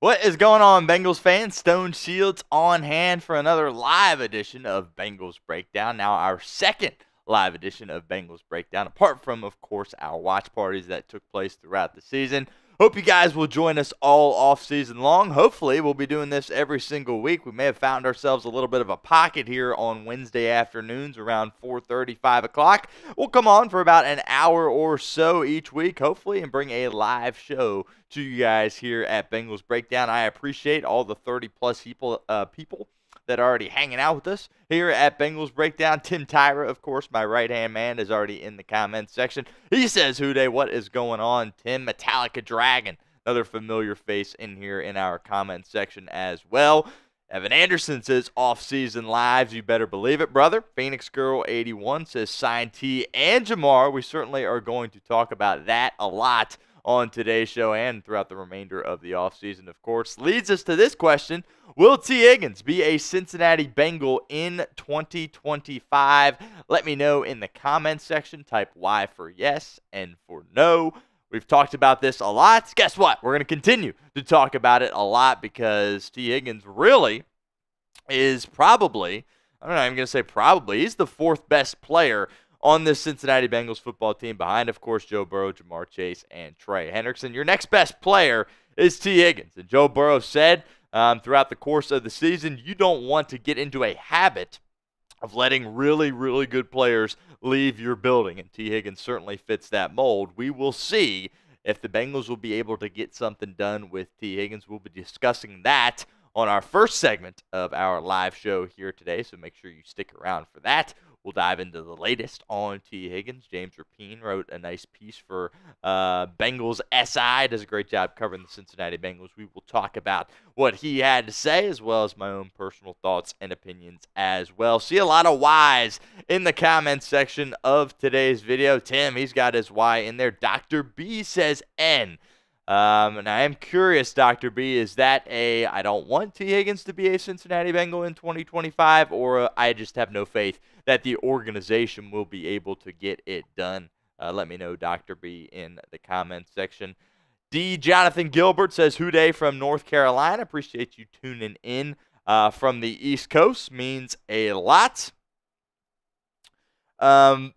What is going on, Bengals fans? Stone Shields on hand for another live edition of Bengals Breakdown. Now, our second live edition of Bengals Breakdown, apart from, of course, our watch parties that took place throughout the season. Hope you guys will join us all off season long. Hopefully, we'll be doing this every single week. We may have found ourselves a little bit of a pocket here on Wednesday afternoons around 4:30, 5 o'clock. We'll come on for about an hour or so each week, hopefully, and bring a live show to you guys here at Bengals Breakdown. I appreciate all the 30-plus people that are already hanging out with us here at Bengals Breakdown. Tim Tyra, of course, my right-hand man, is already in the comments section. He says, "Who-day, what is going on, Tim?" Metallica Dragon, another familiar face in here in our comments section as well. Evan Anderson says, "Off-season lives, you better believe it, brother." Phoenix Girl 81 says, "Sign T and Jamar." We certainly are going to talk about that a lot on today's show and throughout the remainder of the offseason, of course. Leads us to this question: will Tee Higgins be a Cincinnati Bengal in 2025? Let me know in the comments section. Type Y for yes and for no. We've talked about this a lot. Guess what? We're going to continue to talk about it a lot because Tee Higgins really is probably, I'm going to say probably, he's the fourth best player on this Cincinnati Bengals football team, behind, of course, Joe Burrow, Jamar Chase, and Trey Hendrickson. Your next best player is Tee Higgins. And Joe Burrow said throughout the course of the season, you don't want to get into a habit of letting really, really good players leave your building. And Tee Higgins certainly fits that mold. We will see if the Bengals will be able to get something done with Tee Higgins. We'll be discussing that on our first segment of our live show here today, so make sure you stick around for that. We'll dive into the latest on Tee Higgins. James Rapine wrote a nice piece for Bengals SI. Does a great job covering the Cincinnati Bengals. We will talk about what he had to say, as well as my own personal thoughts and opinions as well. See a lot of Y's in the comments section of today's video. Tim, he's got his Y in there. Dr. B says N. And I am curious, Dr. B, is that I don't want Tee Higgins to be a Cincinnati Bengal in 2025, or I just have no faith that the organization will be able to get it done? Let me know, Dr. B, in the comments section. D. Jonathan Gilbert says, "Hooday from North Carolina." Appreciate you tuning in from the East Coast. Means a lot. Butta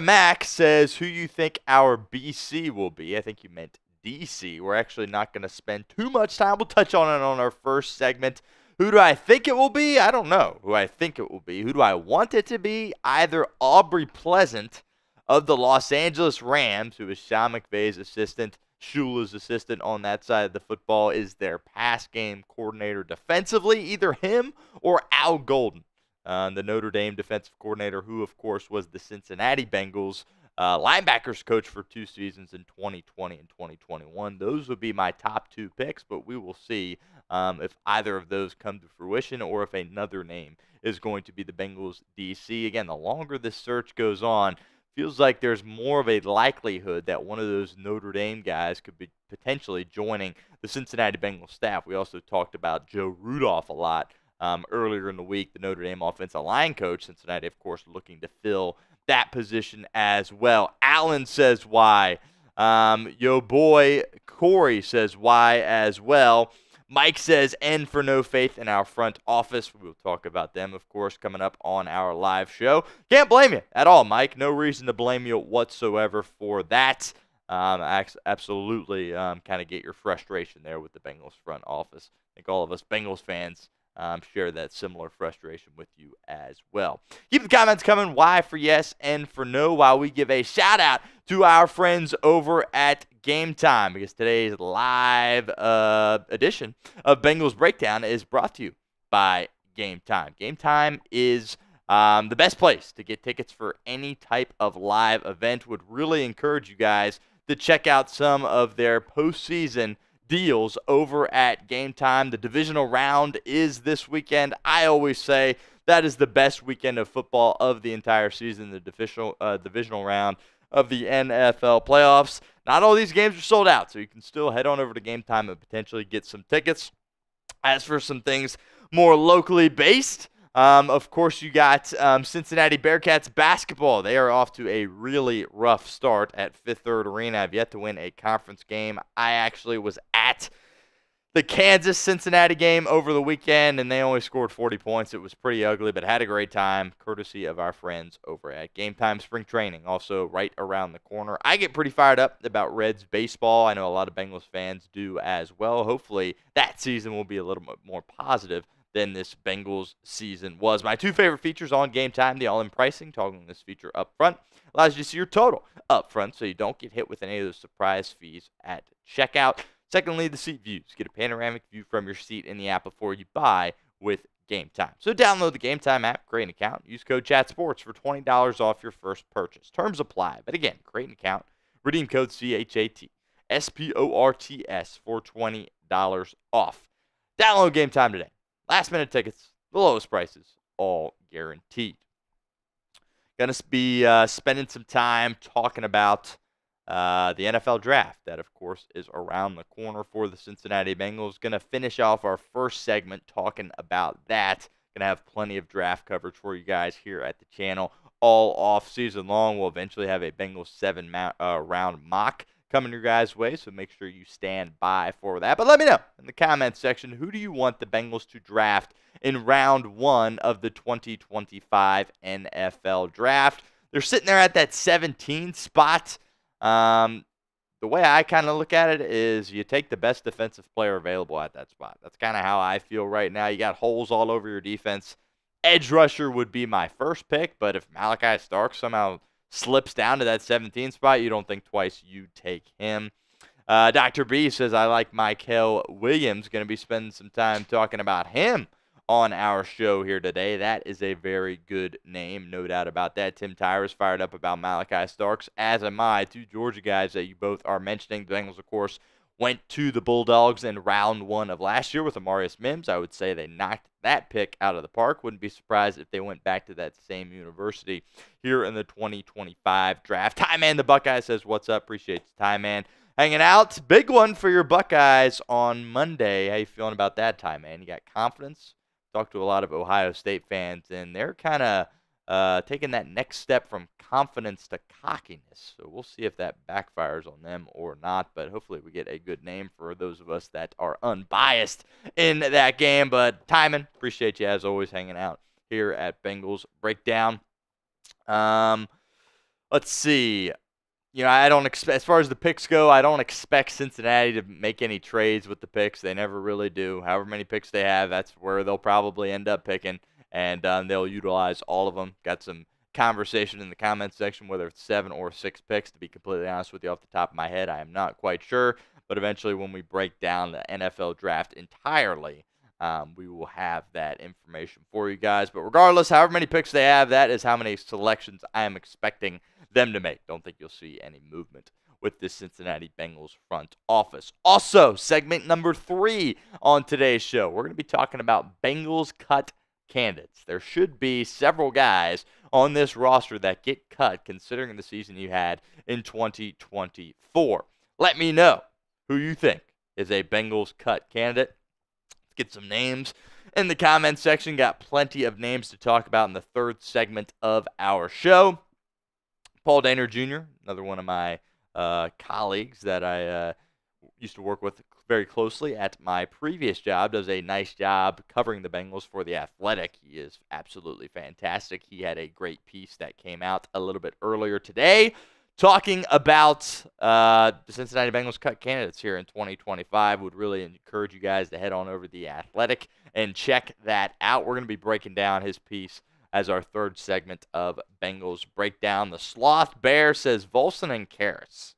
Mac says, "Who you think our BC will be?" I think you meant DC. We're actually not going to spend too much time. We'll touch on it on our first segment. Who do I think it will be? I don't know who I think it will be. Who do I want it to be? Either Aubrey Pleasant of the Los Angeles Rams, who is Sean McVay's assistant, Shula's assistant on that side of the football, is their pass game coordinator defensively. Either him or Al Golden, the Notre Dame defensive coordinator, who, of course, was the Cincinnati Bengals linebackers coach for 2 seasons in 2020 and 2021. Those would be my top 2 picks, but we will see if either of those come to fruition or if another name is going to be the Bengals DC. Again, the longer this search goes on, feels like there's more of a likelihood that one of those Notre Dame guys could be potentially joining the Cincinnati Bengals staff. We also talked about Joe Rudolph a lot earlier in the week, the Notre Dame offensive line coach. Cincinnati, of course, looking to fill that position as well. Allen says why. Yo boy Corey says why as well. Mike says N for no faith in our front office. We'll talk about them, of course, coming up on our live show. Can't blame you at all, Mike. No reason to blame you whatsoever for that. Absolutely kind of get your frustration there with the Bengals front office. I think all of us Bengals fans share that similar frustration with you as well. Keep the comments coming. Y for yes and for no, while we give a shout out to our friends over at Game Time, because today's live edition of Bengals Breakdown is brought to you by Game Time. Game Time is the best place to get tickets for any type of live event. Would really encourage you guys to check out some of their postseason deals over at Game Time. The divisional round is this weekend. I always say that is the best weekend of football of the entire season, the divisional round of the NFL playoffs. Not all these games are sold out, so you can still head on over to Game Time and potentially get some tickets. As for some things more locally based, of course, you got Cincinnati Bearcats basketball. They are off to a really rough start at Fifth Third Arena. I've yet to win a conference game. I actually was at the Kansas-Cincinnati game over the weekend, and they only scored 40 points. It was pretty ugly, but had a great time, courtesy of our friends over at Game Time Spring Training, also right around the corner. I get pretty fired up about Reds baseball. I know a lot of Bengals fans do as well. Hopefully that season will be a little bit more positive than this Bengals season was. My two favorite features on Game Time, the all-in pricing, toggling this feature up front, allows you to see your total up front so you don't get hit with any of those surprise fees at checkout. Secondly, the seat views. Get a panoramic view from your seat in the app before you buy with Game Time. So download the Game Time app, create an account, use code ChatSports for $20 off your first purchase. Terms apply. But again, create an account, redeem code CHATSPORTS for $20 off. Download Game Time today. Last minute tickets, the lowest prices, all guaranteed. Going to be spending some time talking about the NFL draft. That, of course, is around the corner for the Cincinnati Bengals. Going to finish off our first segment talking about that. Going to have plenty of draft coverage for you guys here at the channel all off season long. We'll eventually have a Bengals 7-round mock coming your guys' way, so make sure you stand by for that. But let me know in the comments section, who do you want the Bengals to draft in round 1 of the 2025 NFL draft? They're sitting there at that 17 spot. The way I kind of look at it is you take the best defensive player available at that spot. That's kind of how I feel right now. You got holes all over your defense. Edge rusher would be my first pick, but if Malachi Starks somehow slips down to that 17 spot, you don't think twice, you take him. Dr. B says, I like Mykel Williams. Going to be spending some time talking about him on our show here today. That is a very good name, no doubt about that. Tim Tyra's fired up about Malachi Starks, as am I. Two Georgia guys that you both are mentioning. The Bengals, of course, went to the Bulldogs in round 1 of last year with Amarius Mims. I would say they knocked that pick out of the park. Wouldn't be surprised if they went back to that same university here in the 2025 draft. Ty Man, the Buckeye, says, what's up? Appreciate you, Ty Man, hanging out. Big one for your Buckeyes on Monday. How you feeling about that, Ty Man? You got confidence? Talked to a lot of Ohio State fans, and they're kind of taking that next step from confidence to cockiness. So we'll see if that backfires on them or not, but hopefully we get a good name for those of us that are unbiased in that game. But Timon, appreciate you as always hanging out here at Bengals Breakdown. Let's see. You know, I don't expect, as far as the picks go, I don't expect Cincinnati to make any trades with the picks. They never really do. However many picks they have, that's where they'll probably end up picking, and they'll utilize all of them. Got some conversation in the comments section, whether it's 7 or 6 picks, to be completely honest with you off the top of my head. I am not quite sure, but eventually when we break down the NFL draft entirely, we will have that information for you guys. But regardless, however many picks they have, that is how many selections I am expecting them to make. Don't think you'll see any movement with the Cincinnati Bengals front office. Also, segment number 3 on today's show, we're going to be talking about Bengals cut candidates. There should be several guys on this roster that get cut considering the season you had in 2024. Let me know who you think is a Bengals cut candidate. Let's get some names in the comments section. Got plenty of names to talk about in the third segment of our show. Paul Dane Jr., another one of my colleagues that I used to work with very closely at my previous job, does a nice job covering the Bengals for The Athletic. He is absolutely fantastic. He had a great piece that came out a little bit earlier today talking about the Cincinnati Bengals cut candidates here in 2025. Would really encourage you guys to head on over to The Athletic and check that out. We're going to be breaking down his piece as our third segment of Bengals Breakdown. The Sloth Bear says Volson and Karras.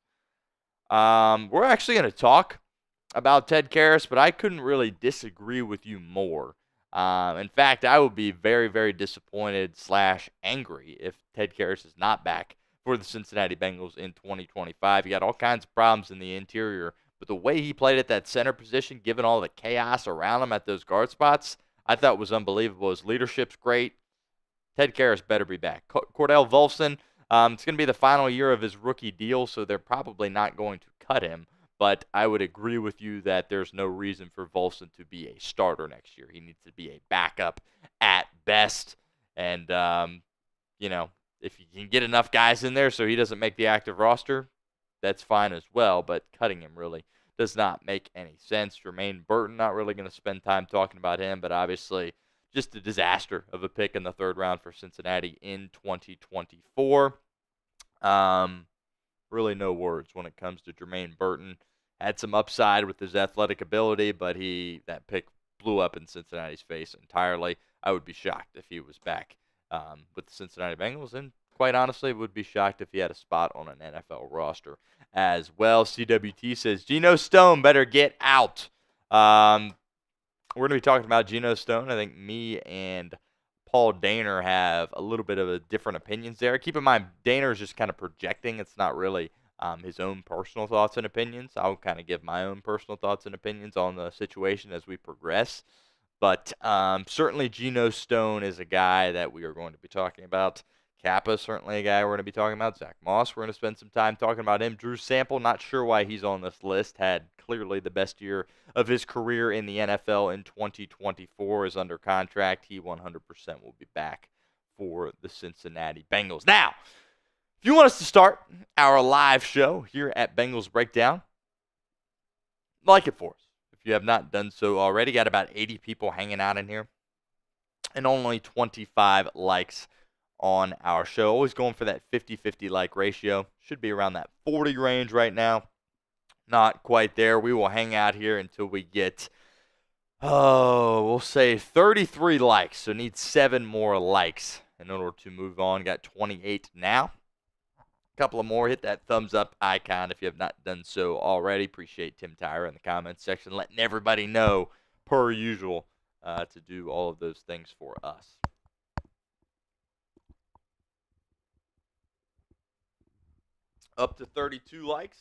We're actually going to talk about Ted Karras, but I couldn't really disagree with you more. In fact, I would be very, very disappointed / angry if Ted Karras is not back for the Cincinnati Bengals in 2025. He got all kinds of problems in the interior, but the way he played at that center position, given all the chaos around him at those guard spots, I thought was unbelievable. His leadership's great. Ted Karras better be back. Cordell Volson, it's going to be the final year of his rookie deal, so they're probably not going to cut him. But I would agree with you that there's no reason for Volson to be a starter next year. He needs to be a backup at best. And, if you can get enough guys in there so he doesn't make the active roster, that's fine as well. But cutting him really does not make any sense. Jermaine Burton, not really going to spend time talking about him, but obviously just a disaster of a pick in the third round for Cincinnati in 2024. Really no words when it comes to Jermaine Burton. Had some upside with his athletic ability, but that pick blew up in Cincinnati's face entirely. I would be shocked if he was back with the Cincinnati Bengals, and quite honestly, would be shocked if he had a spot on an NFL roster as well. CWT says, Geno Stone better get out. We're going to be talking about Geno Stone. I think me and Paul Daner have a little bit of a different opinions there. Keep in mind, Daner is just kind of projecting. It's not really his own personal thoughts and opinions. I'll kind of give my own personal thoughts and opinions on the situation as we progress. But certainly Geno Stone is a guy that we are going to be talking about. Kappa, certainly a guy we're going to be talking about. Zach Moss, we're going to spend some time talking about him. Drew Sample, not sure why he's on this list. Had clearly the best year of his career in the NFL in 2024. Is under contract. He 100% will be back for the Cincinnati Bengals. Now, if you want us to start our live show here at Bengals Breakdown, like it for us. If you have not done so already, got about 80 people hanging out in here and only 25 likes on our show. Always going for that 50-50 like ratio. Should be around that 40 range right now. Not quite there. We will hang out here until we get, we'll say 33 likes. So need 7 more likes in order to move on. Got 28 now. A couple of more. Hit that thumbs up icon if you have not done so already. Appreciate Tim Tyra in the comments section letting everybody know, per usual, to do all of those things for us. Up to 32 likes.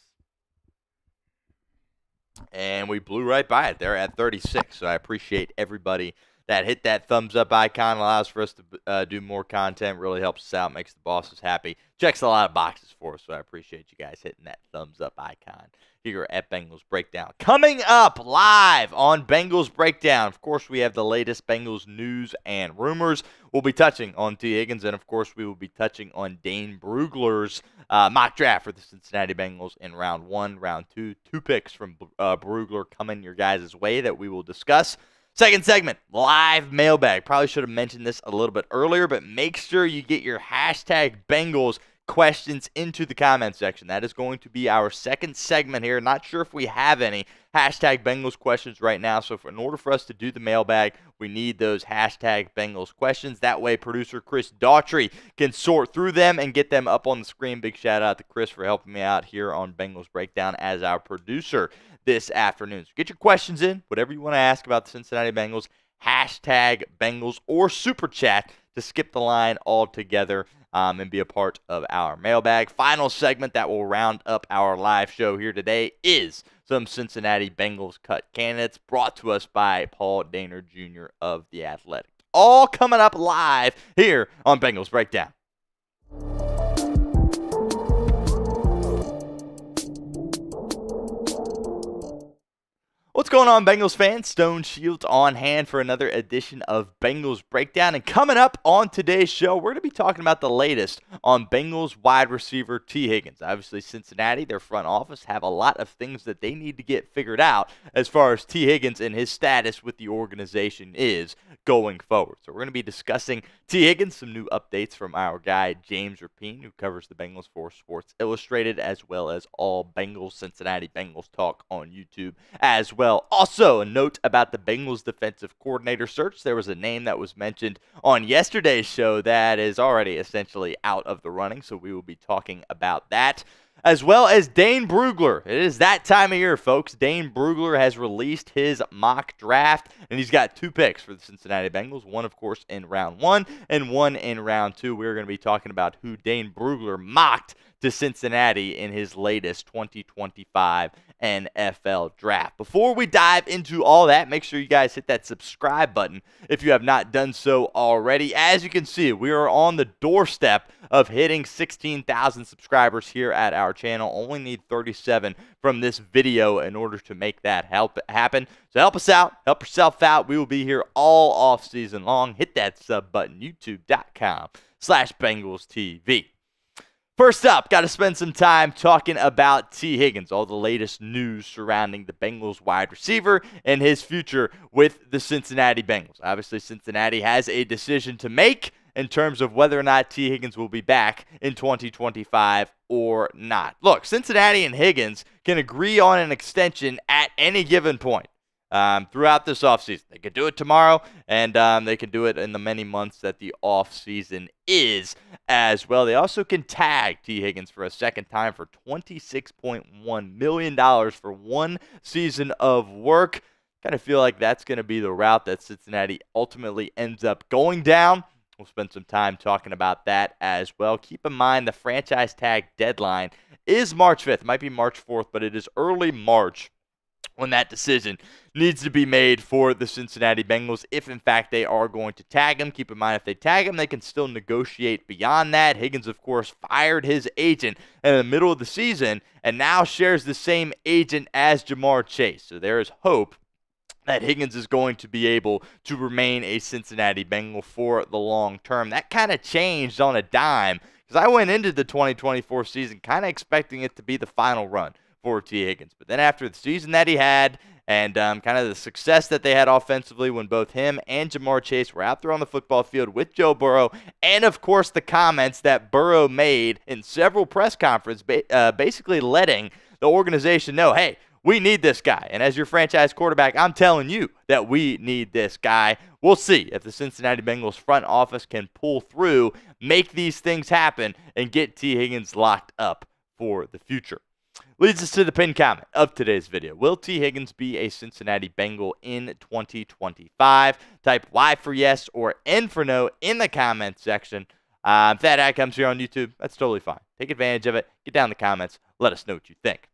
And we blew right by it there at 36. So I appreciate everybody that hit that thumbs up icon. Allows for us to do more content. Really helps us out. Makes the bosses happy. Checks a lot of boxes for us. So I appreciate you guys hitting that thumbs up icon here at Bengals Breakdown. Coming up live on Bengals Breakdown, of course, we have the latest Bengals news and rumors. We'll be touching on Tee Higgins, and of course, we will be touching on Dane Brugler's mock draft for the Cincinnati Bengals in round 1, round 2. 2 picks from Brugler coming your guys' way that we will discuss. Second segment, live mailbag. Probably should have mentioned this a little bit earlier, but make sure you get your hashtag Bengals questions into the comment section. That is going to be our second segment here. Not sure if we have any hashtag Bengals questions right now. So in order for us to do the mailbag, we need those hashtag Bengals questions. That way, producer Chris Daughtry can sort through them and get them up on the screen. Big shout out to Chris for helping me out here on Bengals Breakdown as our producer this afternoon. So get your questions in, whatever you want to ask about the Cincinnati Bengals, hashtag Bengals or super chat to skip the line altogether and be a part of our mailbag. Final segment that will round up our live show here today is some Cincinnati Bengals cut candidates brought to us by Paul Daner Jr. of The Athletic. All coming up live here on Bengals Breakdown. What's going on, Bengals fans? Stone Shields on hand for another edition of Bengals Breakdown. And coming up on today's show, we're going to be talking about the latest on Bengals wide receiver Tee Higgins. Obviously, Cincinnati, their front office, have a lot of things that they need to get figured out as far as Tee Higgins and his status with the organization is going forward. So we're going to be discussing Tee Higgins, some new updates from our guy James Rapine, who covers the Bengals for Sports Illustrated, as well as all Bengals Cincinnati Bengals talk on YouTube as well. Also, a note about the Bengals defensive coordinator search. There was a name that was mentioned on yesterday's show that is already essentially out of the running, so we will be talking about that. As well as Dane Brugler. It is that time of year, folks. Dane Brugler has released his mock draft, and he's got 2 picks for the Cincinnati Bengals. One, of course, in round 1, and one in round 2. We're going to be talking about who Dane Brugler mocked to Cincinnati in his latest 2025 NFL draft. Before we dive into all that, make sure you guys hit that subscribe button if you have not done so already. As you can see, we are on the doorstep of hitting 16,000 subscribers here at our channel. Only need 37 from this video in order to make that happen. So help us out, help yourself out. We will be here all off season long. Hit that sub button, youtube.com/BengalsTV. First up, got to spend some time talking about Tee Higgins, all the latest news surrounding the Bengals wide receiver and his future with the Cincinnati Bengals. Obviously, Cincinnati has a decision to make in terms of whether or not Tee Higgins will be back in 2025 or not. Look, Cincinnati and Higgins can agree on an extension at any given point. Throughout this offseason. They could do it tomorrow, and they can do it in the many months that the offseason is as well. They also can tag Tee Higgins for a second time for $26.1 million for 1 season of work. Kind of feel like that's going to be the route that Cincinnati ultimately ends up going down. We'll spend some time talking about that as well. Keep in mind the franchise tag deadline is March 5th. It might be March 4th, but it is early March when that decision needs to be made for the Cincinnati Bengals if, in fact, they are going to tag him. Keep in mind, if they tag him, they can still negotiate beyond that. Higgins, of course, fired his agent in the middle of the season and now shares the same agent as Jamar Chase. So there is hope that Higgins is going to be able to remain a Cincinnati Bengal for the long term. That kind of changed on a dime because I went into the 2024 season kind of expecting it to be the final run for Tee Higgins. But then after the season that he had and kind of the success that they had offensively when both him and Jamar Chase were out there on the football field with Joe Burrow, and of course the comments that Burrow made in several press conferences basically letting the organization know, hey, we need this guy. And as your franchise quarterback, I'm telling you that we need this guy. We'll see if the Cincinnati Bengals front office can pull through, make these things happen, and get Tee Higgins locked up for the future. Leads us to the pinned comment of today's video. Will Tee Higgins be a Cincinnati Bengal in 2025? Type Y for yes or N for no in the comments section. If that ad comes here on YouTube, that's totally fine. Take advantage of it. Get down in the comments. Let us know what you think.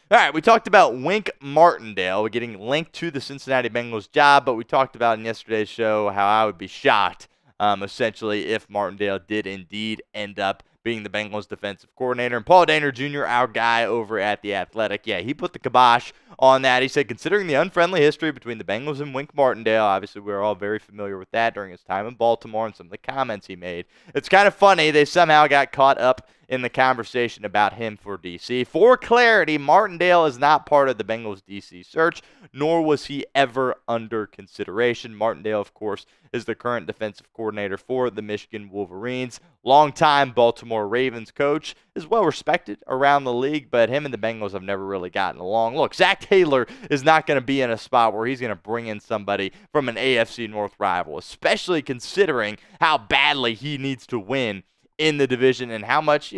All right, we talked about Wink Martindale getting linked to the Cincinnati Bengals job, but we talked about in yesterday's show how I would be shocked, essentially, if Martindale did indeed end up being the Bengals defensive coordinator. And Paul Dana Jr., our guy over at The Athletic, he put the kibosh on that. He said, considering the unfriendly history between the Bengals and Wink Martindale, obviously we're all very familiar with that during his time in Baltimore and some of the comments he made. It's kind of funny. They somehow got caught up in the conversation about him for D.C. For clarity, Martindale is not part of the Bengals D.C. search, nor was he ever under consideration. Martindale, of course, is the current defensive coordinator for the Michigan Wolverines. Longtime Baltimore Ravens coach, is well respected around the league, but him and the Bengals have never really gotten along. Look, Zac Taylor is not going to be in a spot where he's going to bring in somebody from an AFC North rival, especially considering how badly he needs to win in the division and how much,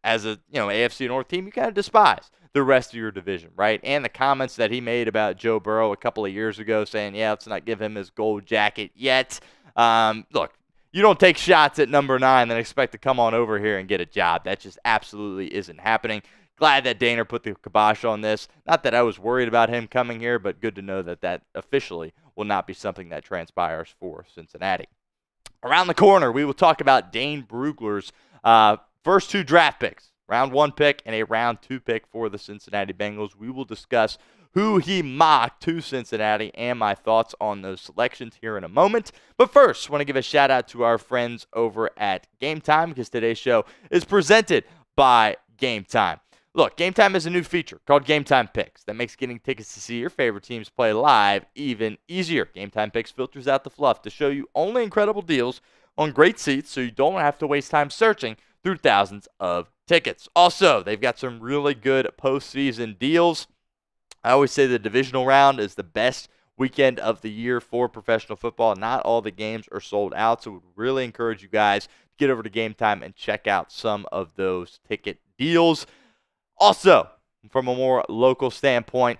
as a, AFC North team, you kind of despise the rest of your division, right? And the comments that he made about Joe Burrow a couple of years ago saying, let's not give him his gold jacket yet. Look, you don't take shots at number 9 and expect to come on over here and get a job. That just absolutely isn't happening. Glad that Dana put the kibosh on this. Not that I was worried about him coming here, but good to know that officially will not be something that transpires for Cincinnati. Around the corner, we will talk about Dane Brugler's first 2 draft picks, round 1 pick and a round 2 pick for the Cincinnati Bengals. We will discuss who he mocked to Cincinnati and my thoughts on those selections here in a moment. But first, I want to give a shout out to our friends over at Game Time because today's show is presented by Game Time. Look, Game Time is a new feature called Game Time Picks that makes getting tickets to see your favorite teams play live even easier. Game Time Picks filters out the fluff to show you only incredible deals on great seats so you don't have to waste time searching through thousands of tickets. Also, they've got some really good postseason deals. I always say the divisional round is the best weekend of the year for professional football. Not all the games are sold out, so we really encourage you guys to get over to Game Time and check out some of those ticket deals. Also, from a more local standpoint,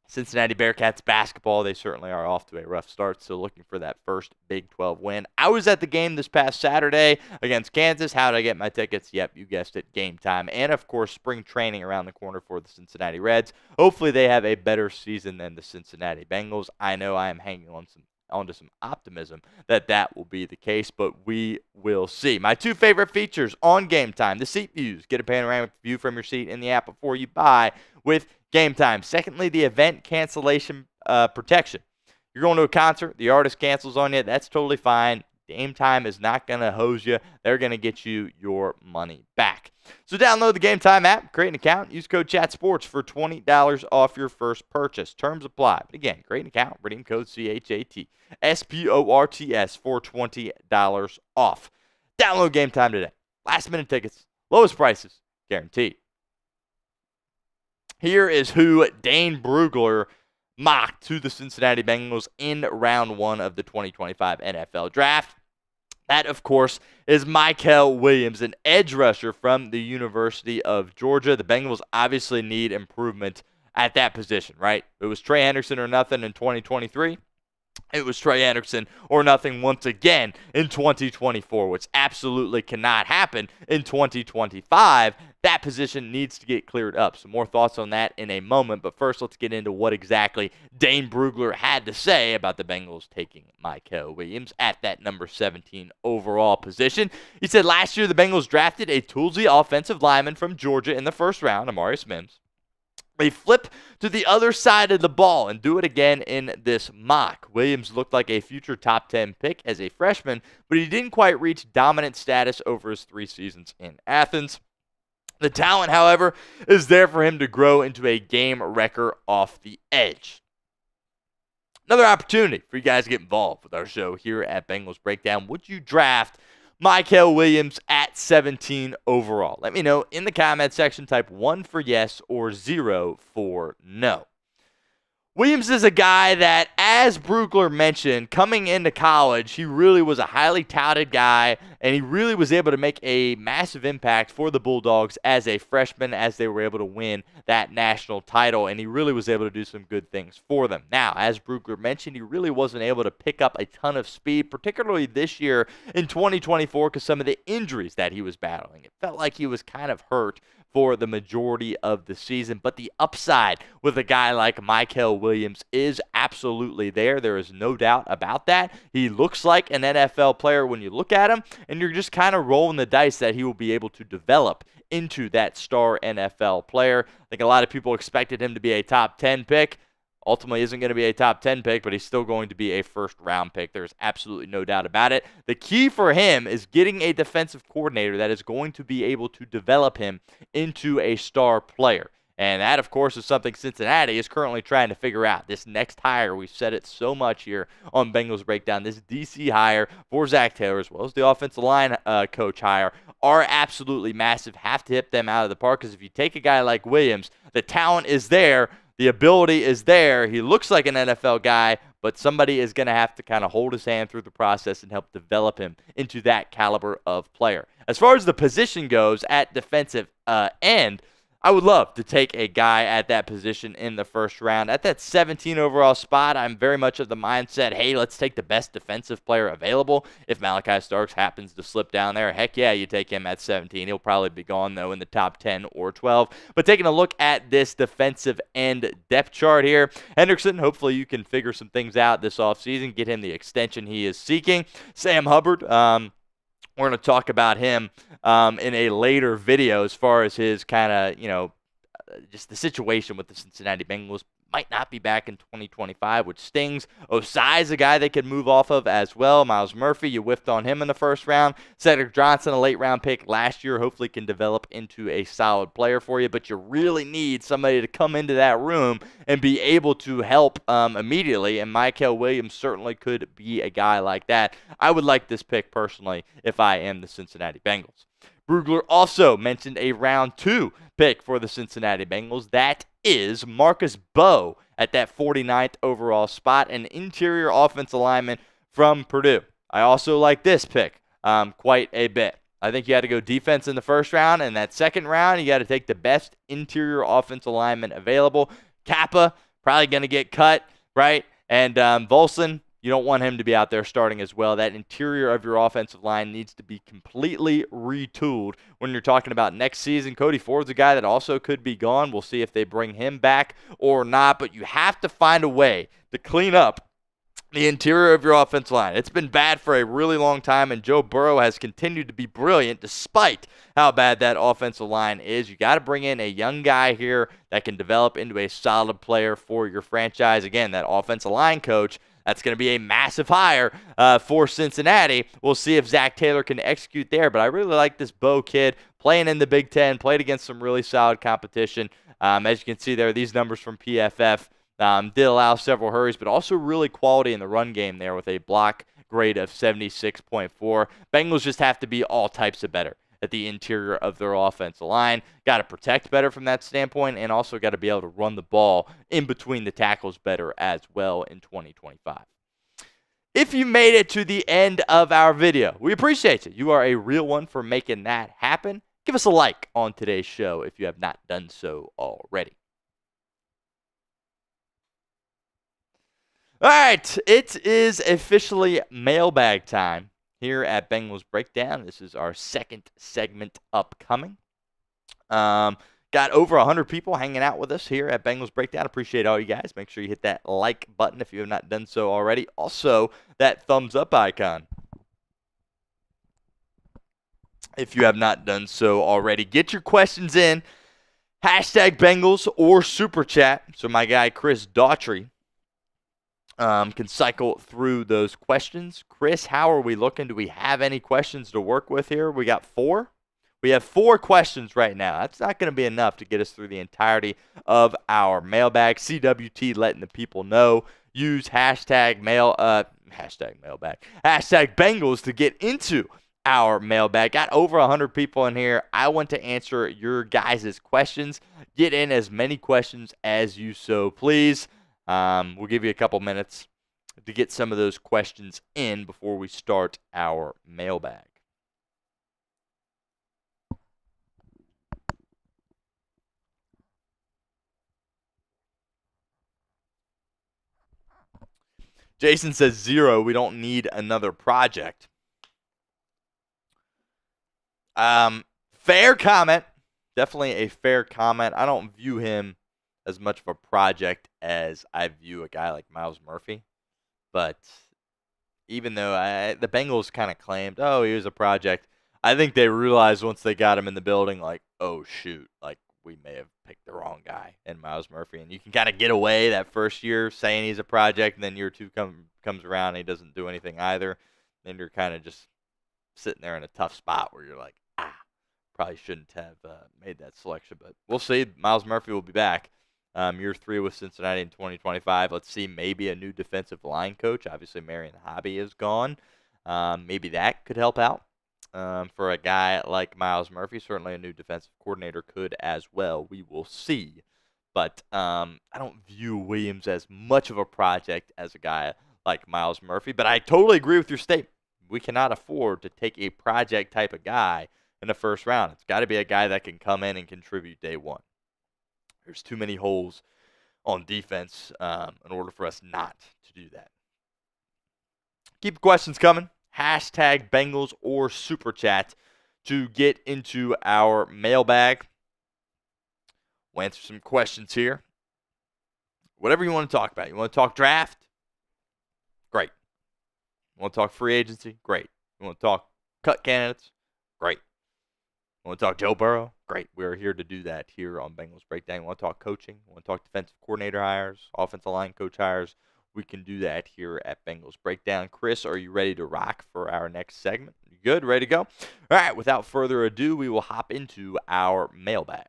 Cincinnati Bearcats basketball, they certainly are off to a rough start, so looking for that first Big 12 win. I was at the game this past Saturday against Kansas. How did I get my tickets? Yep, you guessed it, Game Time. And, of course, spring training around the corner for the Cincinnati Reds. Hopefully they have a better season than the Cincinnati Bengals. I know I am hanging onto some optimism that will be the case, but we will see. My 2 favorite features on Game Time, the seat views. Get a panoramic view from your seat in the app before you buy with Game Time. Secondly, the event cancellation protection. You're going to a concert, the artist cancels on you, that's totally fine. Game Time is not going to hose you. They're going to get you your money back. So download the Game Time app, create an account, use code CHATSPORTS for $20 off your first purchase. Terms apply. But again, create an account, redeem code CHATSPORTS for $20 off. Download Game Time today. Last minute tickets, lowest prices, guaranteed. Here is who Dane Brugler mocked to the Cincinnati Bengals in round 1 of the 2025 NFL Draft. That, of course, is Mykel Williams, an edge rusher from the University of Georgia. The Bengals obviously need improvement at that position, right? It was Trey Hendrickson or nothing in 2023. It was Trey Hendrickson or nothing once again in 2024, which absolutely cannot happen in 2025. That position needs to get cleared up. So more thoughts on that in a moment. But first, let's get into what exactly Dane Brugler had to say about the Bengals taking Mykel Williams at that number 17 overall position. He said last year the Bengals drafted a toolsy offensive lineman from Georgia in the first round, Amarius Mims. They flip to the other side of the ball and do it again in this mock. Williams looked like a future top 10 pick as a freshman, but he didn't quite reach dominant status over his 3 seasons in Athens. The talent, however, is there for him to grow into a game wrecker off the edge. Another opportunity for you guys to get involved with our show here at Bengals Breakdown. Would you draft Mykel Williams at 17 overall? Let me know in the comment section. Type 1 for yes or 0 for no. Williams is a guy that, as Brugler mentioned, coming into college, he really was a highly touted guy, and he really was able to make a massive impact for the Bulldogs as a freshman as they were able to win that national title, and he really was able to do some good things for them. Now, as Brugler mentioned, he really wasn't able to pick up a ton of speed, particularly this year in 2024 because some of the injuries that he was battling. It felt like he was kind of hurt for the majority of the season, but the upside with a guy like Mykel Williams is absolutely there. There is no doubt about that. He looks like an NFL player when you look at him, and you're just kind of rolling the dice that he will be able to develop into that star NFL player. I think a lot of people expected him to be a top 10 pick. Ultimately isn't going to be a top 10 pick, but he's still going to be a first-round pick. There's absolutely no doubt about it. The key for him is getting a defensive coordinator that is going to be able to develop him into a star player. And that, of course, is something Cincinnati is currently trying to figure out. This next hire, we've said it so much here on Bengals Breakdown, this DC hire for Zac Taylor, as well as the offensive line coach hire, are absolutely massive. Have to hit them out of the park, because if you take a guy like Williams, the talent is there. The ability is there. He looks like an NFL guy, but somebody is going to have to kind of hold his hand through the process and help develop him into that caliber of player. As far as the position goes at defensive end, I would love to take a guy at that position in the first round. At that 17 overall spot, I'm very much of the mindset, hey, let's take the best defensive player available. If Malachi Starks happens to slip down there, heck yeah, you take him at 17. He'll probably be gone, though, in the top 10 or 12. But taking a look at this defensive end depth chart here, Hendrickson, hopefully you can figure some things out this offseason, get him the extension he is seeking. Sam Hubbard, we're going to talk about him in a later video as far as his kind of, just the situation with the Cincinnati Bengals. Might not be back in 2025, which stings. Osai's a guy they could move off of as well. Myles Murphy, you whiffed on him in the first round. Cedric Johnson, a late-round pick last year, hopefully can develop into a solid player for you, but you really need somebody to come into that room and be able to help immediately, and Mykel Williams certainly could be a guy like that. I would like this pick personally if I am the Cincinnati Bengals. Brugler also mentioned a round 2 pick for the Cincinnati Bengals. That is Marcus Bowe at that 49th overall spot, an interior offensive lineman from Purdue. I also like this pick quite a bit. I think you had to go defense in the first round, and that second round, you got to take the best interior offensive lineman available. Kappa, probably going to get cut, right? And Volson, you don't want him to be out there starting as well. That interior of your offensive line needs to be completely retooled when you're talking about next season. Cody Ford's a guy that also could be gone. We'll see if they bring him back or not, but you have to find a way to clean up the interior of your offensive line. It's been bad for a really long time, and Joe Burrow has continued to be brilliant despite how bad that offensive line is. You got to bring in a young guy here that can develop into a solid player for your franchise. Again, that offensive line coach, That's going to be a massive hire for Cincinnati. We'll see if Zac Taylor can execute there. But I really like this Bo kid playing in the Big Ten, played against some really solid competition. As you can see there, these numbers from PFF did allow several hurries, but also really quality in the run game there with a block grade of 76.4. Bengals just have to be all types of better at the interior of their offensive line. Got to protect better from that standpoint, and also got to be able to run the ball in between the tackles better as well in 2025. If you made it to the end of our video, we appreciate you. You are a real one for making that happen. Give us a like on today's show if you have not done so already. All right, it is officially mailbag time here at Bengals Breakdown. This is our second segment upcoming. Got over 100 people hanging out with us here at Bengals Breakdown. Appreciate all you guys. Make sure you hit that like button if you have not done so already. Also, that thumbs up icon if you have not done so already. Get your questions in. Hashtag Bengals or Super Chat. So my guy Chris Daughtry can cycle through those questions. Chris, how are we looking? Do we have any questions to work with here? We got 4. We have 4 questions right now. That's not going to be enough to get us through the entirety of our mailbag. CWT letting the people know. Use hashtag mailbag. Hashtag Bengals to get into our mailbag. Got over 100 people in here. I want to answer your guys' questions. Get in as many questions as you so please. We'll give you a couple minutes to get some of those questions in before we start our mailbag. Jason says 0. We don't need another project. Fair comment. Definitely a fair comment. I don't view him as much of a project as I view a guy like Myles Murphy. But even though the Bengals kind of claimed, oh, he was a project, I think they realized once they got him in the building, like, oh, shoot, like, we may have picked the wrong guy in Myles Murphy. And you can kind of get away that first year saying he's a project, and then year 2 comes around and he doesn't do anything either. Then you're kind of just sitting there in a tough spot where you're like, probably shouldn't have made that selection. But we'll see. Myles Murphy will be back. Year 3 with Cincinnati in 2025. Let's see, maybe a new defensive line coach. Obviously, Marion Hobby is gone. Maybe that could help out for a guy like Myles Murphy. Certainly a new defensive coordinator could as well. We will see. But I don't view Williams as much of a project as a guy like Myles Murphy. But I totally agree with your statement. We cannot afford to take a project type of guy in the first round. It's got to be a guy that can come in and contribute day one. There's too many holes on defense in order for us not to do that. Keep the questions coming. Hashtag Bengals or Super Chat to get into our mailbag. We'll answer some questions here. Whatever you want to talk about. You want to talk draft? Great. You want to talk free agency? Great. You want to talk cut candidates? Great. You want to talk Joe Burrow? Great. We're here to do that here on Bengals Breakdown. You want to talk coaching? You want to talk defensive coordinator hires, offensive line coach hires? We can do that here at Bengals Breakdown. Chris, are you ready to rock for our next segment? You good? Ready to go? All right. Without further ado, we will hop into our mailbag.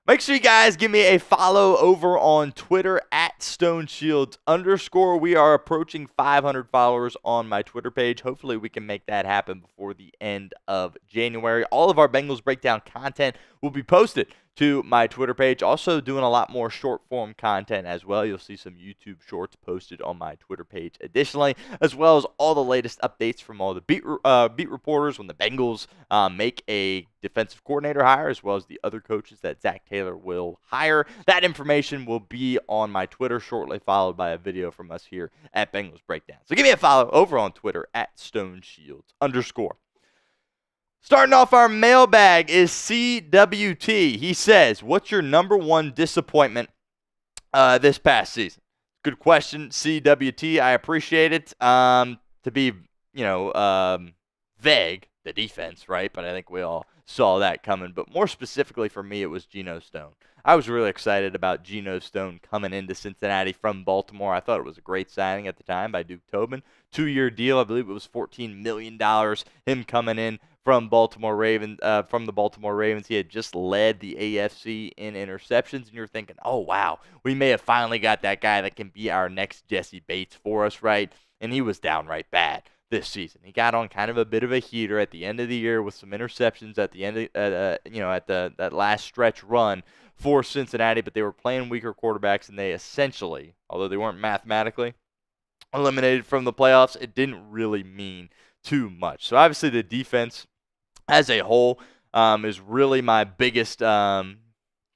Make sure you guys give me a follow over on Twitter at StoneShields_. We are approaching 500 followers on my Twitter page. Hopefully we can make that happen before the end of January. All of our Bengals Breakdown content will be posted to my Twitter page. Also doing a lot more short form content as well. You'll see some YouTube shorts posted on my Twitter page additionally, as well as all the latest updates from all the beat reporters when the Bengals make a defensive coordinator hire, as well as the other coaches that Zac Taylor will hire. That information will be on my Twitter shortly, followed by a video from us here at Bengals Breakdown. So give me a follow over on Twitter at StoneShields_. Starting off our mailbag is CWT. He says, what's your number one disappointment this past season? Good question, CWT. I appreciate it. To be, vague, the defense, right? But I think we all saw that coming. But more specifically for me, it was Geno Stone. I was really excited about Geno Stone coming into Cincinnati from Baltimore. I thought it was a great signing at the time by Duke Tobin. 2-year deal, I believe it was $14 million. Him coming in from the Baltimore Ravens. He had just led the AFC in interceptions, and you're thinking, oh wow, we may have finally got that guy that can be our next Jesse Bates for us, right? And he was downright bad this season. He got on kind of a bit of a heater at the end of the year with some interceptions at the end of, that last stretch run for Cincinnati, but they were playing weaker quarterbacks, and they essentially, although they weren't mathematically eliminated from the playoffs, it didn't really mean too much. So obviously the defense as a whole is really my biggest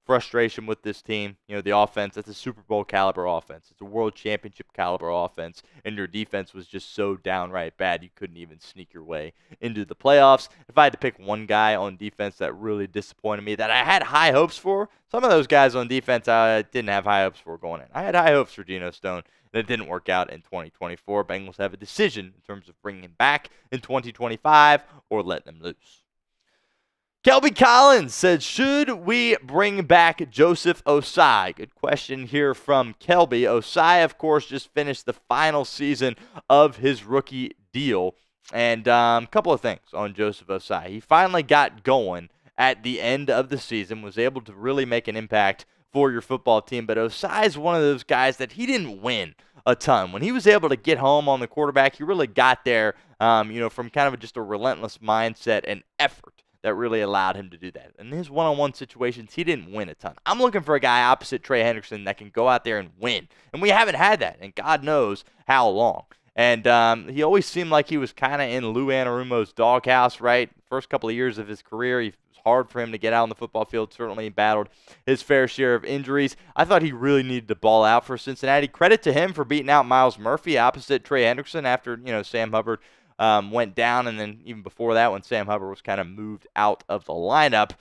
frustration with this team. The offense, that's a Super Bowl caliber offense. It's a world championship caliber offense, and your defense was just so downright bad you couldn't even sneak your way into the playoffs. If I had to pick one guy on defense that really disappointed me, that I had high hopes for, some of those guys on defense I didn't have high hopes for going in. I had high hopes for Geno Stone, and it didn't work out in 2024. Bengals have a decision in terms of bringing him back in 2025 or letting him loose. Kelby Collins says, should we bring back Joseph Ossai? Good question here from Kelby. Ossai, of course, just finished the final season of his rookie deal. And a couple of things on Joseph Ossai. He finally got going at the end of the season, was able to really make an impact for your football team. But Ossai is one of those guys that he didn't win a ton. When he was able to get home on the quarterback, he really got there, from kind of just a relentless mindset and effort that really allowed him to do that. In his one-on-one situations, he didn't win a ton. I'm looking for a guy opposite Trey Hendrickson that can go out there and win. And we haven't had that, and God knows how long. And he always seemed like he was kind of in Lou Anarumo's doghouse, right? First couple of years of his career, it was hard for him to get out on the football field. Certainly he battled his fair share of injuries. I thought he really needed to ball out for Cincinnati. Credit to him for beating out Myles Murphy opposite Trey Hendrickson after, Sam Hubbard went down, and then even before that when Sam Hubbard was kind of moved out of the lineup.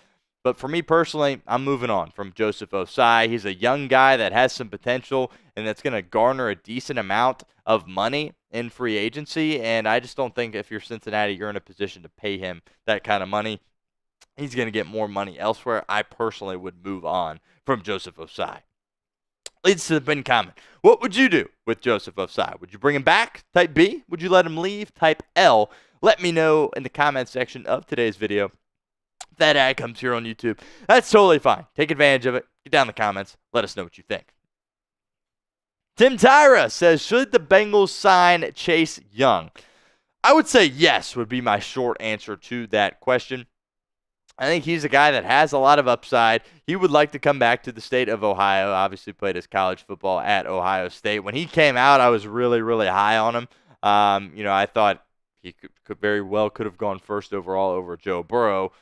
But for me personally, I'm moving on from Joseph Ossai. He's a young guy that has some potential and that's going to garner a decent amount of money in free agency, and I just don't think if you're Cincinnati, you're in a position to pay him that kind of money. He's going to get more money elsewhere. I personally would move on from Joseph Ossai. Leads to the pin comment. What would you do with Joseph Ossai? Would you bring him back? Type B. Would you let him leave? Type L. Let me know in the comment section of today's video. If that ad comes here on YouTube, that's totally fine. Take advantage of it. Get down in the comments. Let us know what you think. Tim Tyra says, should the Bengals sign Chase Young? I would say yes would be my short answer to that question. I think he's a guy that has a lot of upside. He would like to come back to the state of Ohio. Obviously played his college football at Ohio State. When he came out, I was really, really high on him. I thought he could very well could have gone first overall over Joe Burrow.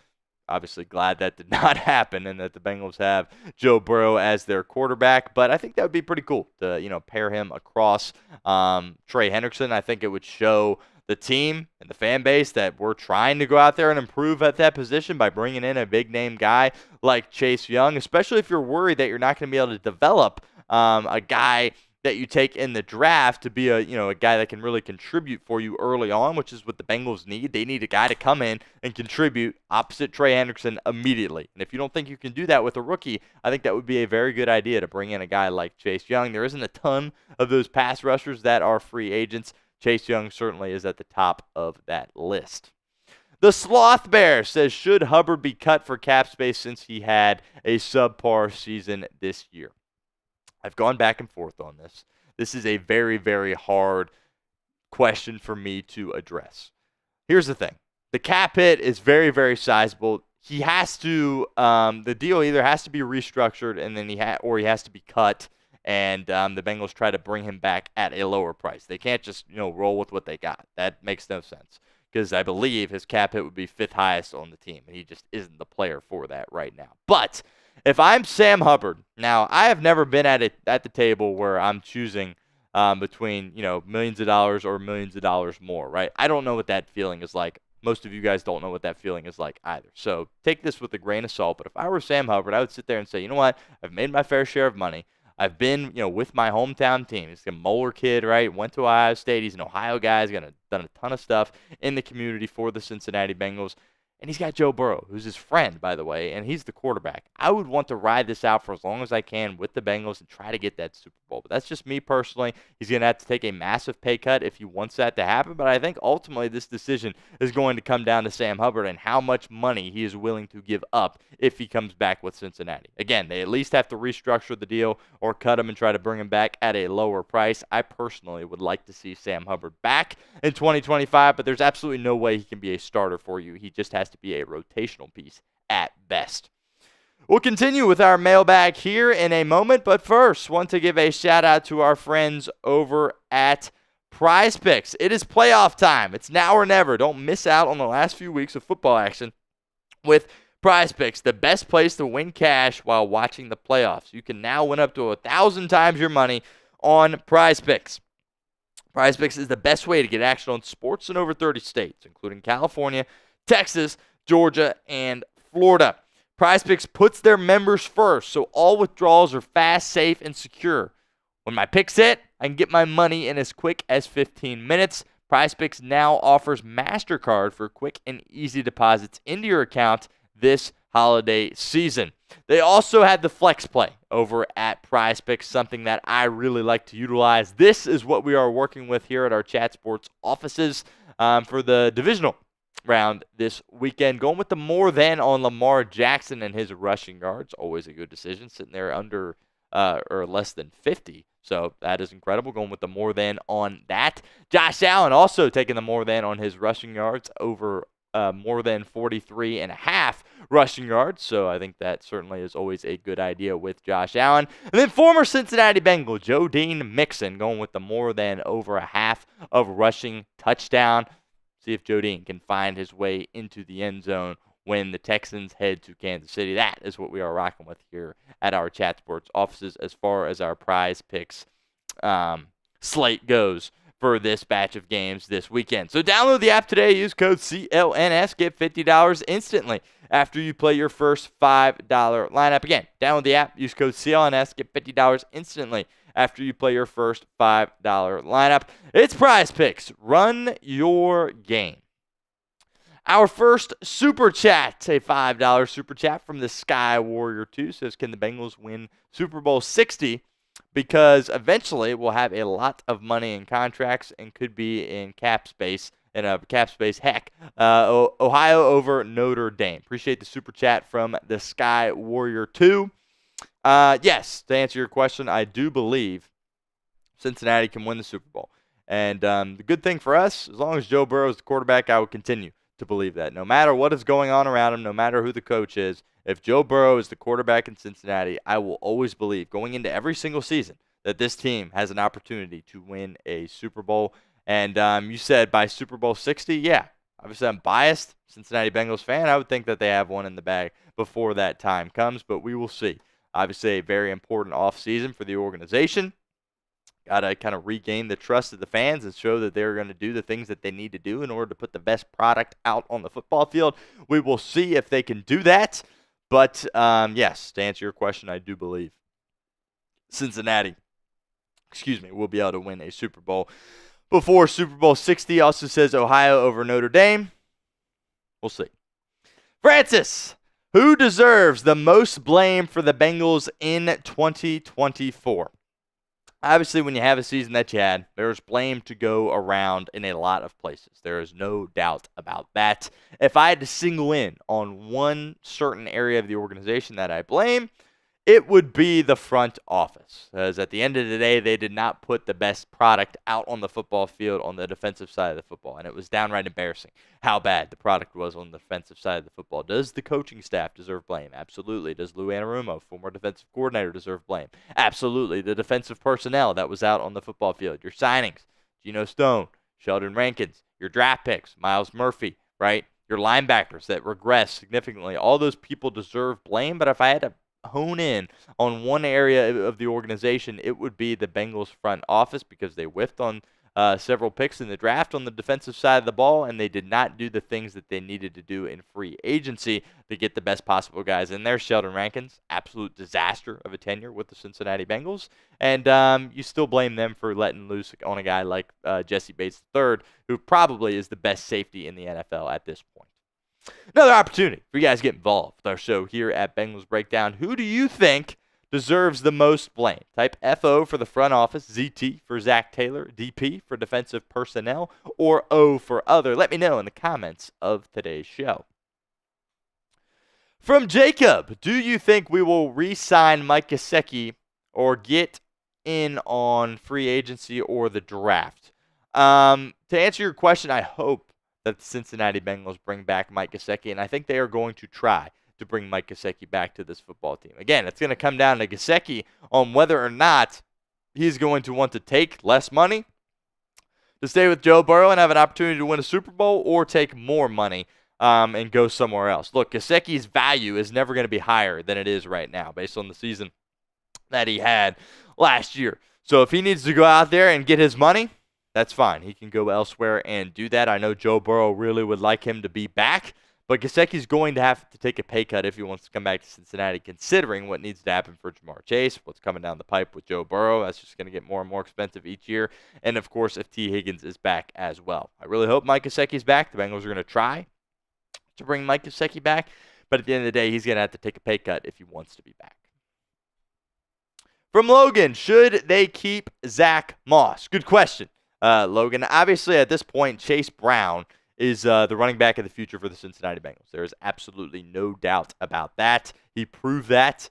Obviously glad that did not happen and that the Bengals have Joe Burrow as their quarterback. But I think that would be pretty cool to, pair him across Trey Hendrickson. I think it would show the team and the fan base that we're trying to go out there and improve at that position by bringing in a big-name guy like Chase Young, especially if you're worried that you're not going to be able to develop a guy that you take in the draft to be a guy that can really contribute for you early on, which is what the Bengals need. They need a guy to come in and contribute opposite Trey Hendrickson immediately. And if you don't think you can do that with a rookie, I think that would be a very good idea to bring in a guy like Chase Young. There isn't a ton of those pass rushers that are free agents. Chase Young certainly is at the top of that list. The Sloth Bear says, should Hubbard be cut for cap space since he had a subpar season this year? I've gone back and forth on this. This is a very, very hard question for me to address. Here's the thing. The cap hit is very, very sizable. He has to, the deal either has to be restructured and then he has to be cut. And the Bengals try to bring him back at a lower price. They can't just roll with what they got. That makes no sense because I believe his cap hit would be 5th highest on the team, and he just isn't the player for that right now. But if I'm Sam Hubbard, now I have never been at the table where I'm choosing between millions of dollars or millions of dollars more, right? I don't know what that feeling is like. Most of you guys don't know what that feeling is like either. So take this with a grain of salt. But if I were Sam Hubbard, I would sit there and say, you know what? I've made my fair share of money. I've been, with my hometown team. He's a Moeller kid, right? Went to Ohio State. He's an Ohio guy. He's done a ton of stuff in the community for the Cincinnati Bengals. And he's got Joe Burrow, who's his friend, by the way, and he's the quarterback. I would want to ride this out for as long as I can with the Bengals and try to get that Super Bowl. But that's just me personally. He's going to have to take a massive pay cut if he wants that to happen. But I think ultimately this decision is going to come down to Sam Hubbard and how much money he is willing to give up if he comes back with Cincinnati. Again, they at least have to restructure the deal or cut him and try to bring him back at a lower price. I personally would like to see Sam Hubbard back in 2025, but there's absolutely no way he can be a starter for you. He just has to be a rotational piece at best. We'll continue with our mailbag here in a moment, but first, want to give a shout out to our friends over at Prize Picks. It is playoff time. It's now or never. Don't miss out on the last few weeks of football action with Prize Picks, the best place to win cash while watching the playoffs. You can now win up to 1,000 times your money on Prize Picks. Prize Picks is the best way to get action on sports in over 30 states, including California, Texas, Georgia, and Florida. Prize Picks puts their members first, so all withdrawals are fast, safe, and secure. When my picks hit, I can get my money in as quick as 15 minutes. Prize Picks now offers MasterCard for quick and easy deposits into your account this holiday season. They also have the Flex Play over at Prize Picks, something that I really like to utilize. This is what we are working with here at our Chat Sports offices for the divisional round this weekend. Going with the more than on Lamar Jackson and his rushing yards. Always a good decision, sitting there under or less than 50. So that is incredible. Going with the more than on that. Josh Allen also taking the more than on his rushing yards over more than 43.5 rushing yards. So I think that certainly is always a good idea with Josh Allen. And then former Cincinnati Bengal Joe Mixon going with the more than over a half of rushing touchdown. See if Joe Dean can find his way into the end zone when the Texans head to Kansas City. That is what we are rocking with here at our Chat Sports offices as far as our Prize Picks slate goes for this batch of games this weekend. So download the app today. Use code CLNS. Get $50 instantly after you play your first $5 lineup. Again, download the app. Use code CLNS. Get $50 instantly after you play your first $5 lineup. It's Prize Picks. Run your game. Our first super chat, a $5 super chat from the Sky Warrior 2, says, can the Bengals win Super Bowl 60? Because eventually we'll have a lot of money in contracts and could be in cap space. Heck, Ohio over Notre Dame. Appreciate the super chat from the Sky Warrior 2. Yes, to answer your question, I do believe Cincinnati can win the Super Bowl. And the good thing for us, as long as Joe Burrow is the quarterback, I will continue to believe that. No matter what is going on around him, no matter who the coach is, if Joe Burrow is the quarterback in Cincinnati, I will always believe, going into every single season, that this team has an opportunity to win a Super Bowl. And you said by Super Bowl 60, yeah. Obviously, I'm biased, Cincinnati Bengals fan. I would think that they have one in the bag before that time comes, but we will see. Obviously, a very important offseason for the organization. Got to kind of regain the trust of the fans and show that they're going to do the things that they need to do in order to put the best product out on the football field. We will see if they can do that. But, yes, to answer your question, I do believe Cincinnati, will be able to win a Super Bowl before Super Bowl 60. Also says Ohio over Notre Dame. We'll see. Francis, who deserves the most blame for the Bengals in 2024? Obviously, when you have a season that you had, there's blame to go around in a lot of places. There is no doubt about that. If I had to single in on one certain area of the organization that I blame, it would be the front office. Because at the end of the day, they did not put the best product out on the football field on the defensive side of the football. And it was downright embarrassing how bad the product was on the defensive side of the football. Does the coaching staff deserve blame? Absolutely. Does Lou Anarumo, former defensive coordinator, deserve blame? Absolutely. The defensive personnel that was out on the football field. Your signings, Geno Stone, Sheldon Rankins, your draft picks, Miles Murphy, right? Your linebackers that regress significantly. All those people deserve blame. But if I had to hone in on one area of the organization, it would be the Bengals front office because they whiffed on several picks in the draft on the defensive side of the ball, and they did not do the things that they needed to do in free agency to get the best possible guys in there. Sheldon Rankins, absolute disaster of a tenure with the Cincinnati Bengals, and you still blame them for letting loose on a guy like Jesse Bates III, who probably is the best safety in the NFL at this point. Another opportunity for you guys to get involved with our show here at Bengals Breakdown. Who do you think deserves the most blame? Type FO for the front office, ZT for Zac Taylor, DP for defensive personnel, or O for other. Let me know in the comments of today's show. From Jacob, do you think we will re-sign Mike Gesicki or get in on free agency or the draft? To answer your question, I hope that the Cincinnati Bengals bring back Mike Gesicki, and I think they are going to try to bring Mike Gesicki back to this football team. Again, it's going to come down to Gesicki on whether or not he's going to want to take less money to stay with Joe Burrow and have an opportunity to win a Super Bowl, or take more money and go somewhere else. Look, Gesicki's value is never going to be higher than it is right now based on the season that he had last year. So if he needs to go out there and get his money, that's fine. He can go elsewhere and do that. I know Joe Burrow really would like him to be back, but Gesicki's going to have to take a pay cut if he wants to come back to Cincinnati, considering what needs to happen for Jamar Chase, what's coming down the pipe with Joe Burrow. That's just going to get more and more expensive each year. And, of course, if Tee Higgins is back as well. I really hope Mike Gesicki's back. The Bengals are going to try to bring Mike Gesicki back, but at the end of the day, he's going to have to take a pay cut if he wants to be back. From Logan, should they keep Zach Moss? Good question. Logan, obviously at this point, Chase Brown is the running back of the future for the Cincinnati Bengals. There is absolutely no doubt about that. He proved that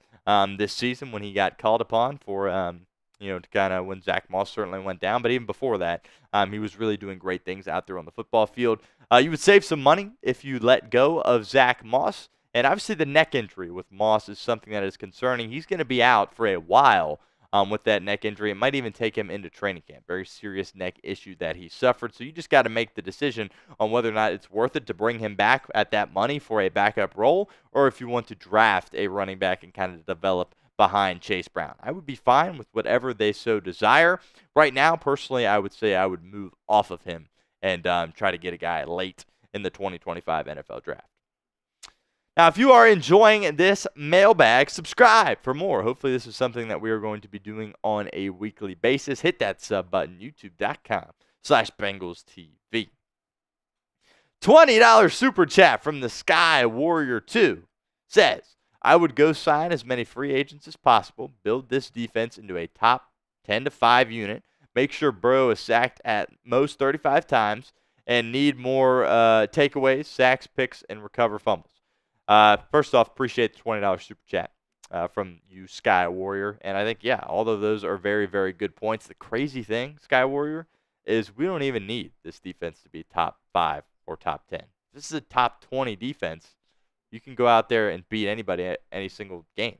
this season when he got called upon for, to kind of when Zach Moss certainly went down. But even before that, he was really doing great things out there on the football field. You would save some money if you let go of Zach Moss. And obviously the neck injury with Moss is something that is concerning. He's going to be out for a while. With that neck injury. It might even take him into training camp. Very serious neck issue that he suffered. So you just got to make the decision on whether or not it's worth it to bring him back at that money for a backup role, or if you want to draft a running back and kind of develop behind Chase Brown. I would be fine with whatever they so desire. Right now, personally, I would say I would move off of him and try to get a guy late in the 2025 NFL draft. Now, if you are enjoying this mailbag, subscribe for more. Hopefully, this is something that we are going to be doing on a weekly basis. Hit that sub button, youtube.com/BengalsTV. $20 super chat from the Sky Warrior 2 says, I would go sign as many free agents as possible, build this defense into a top 10 to 5 unit, make sure Burrow is sacked at most 35 times, and need more takeaways, sacks, picks, and recover fumbles. First off, appreciate the $20 super chat from you, Sky Warrior. And I think, all of those are very, very good points. The crazy thing, Sky Warrior, is we don't even need this defense to be top 5 or top 10. This is a top 20 defense. You can go out there and beat anybody at any single game.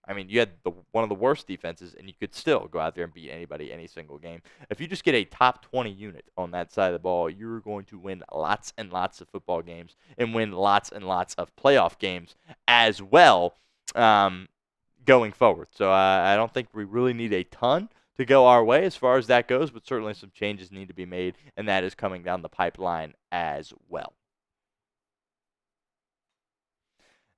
I mean, you had one of the worst defenses, and you could still go out there and beat anybody any single game. If you just get a top 20 unit on that side of the ball, you're going to win lots and lots of football games and win lots and lots of playoff games as well going forward. So I don't think we really need a ton to go our way as far as that goes, but certainly some changes need to be made, and that is coming down the pipeline as well.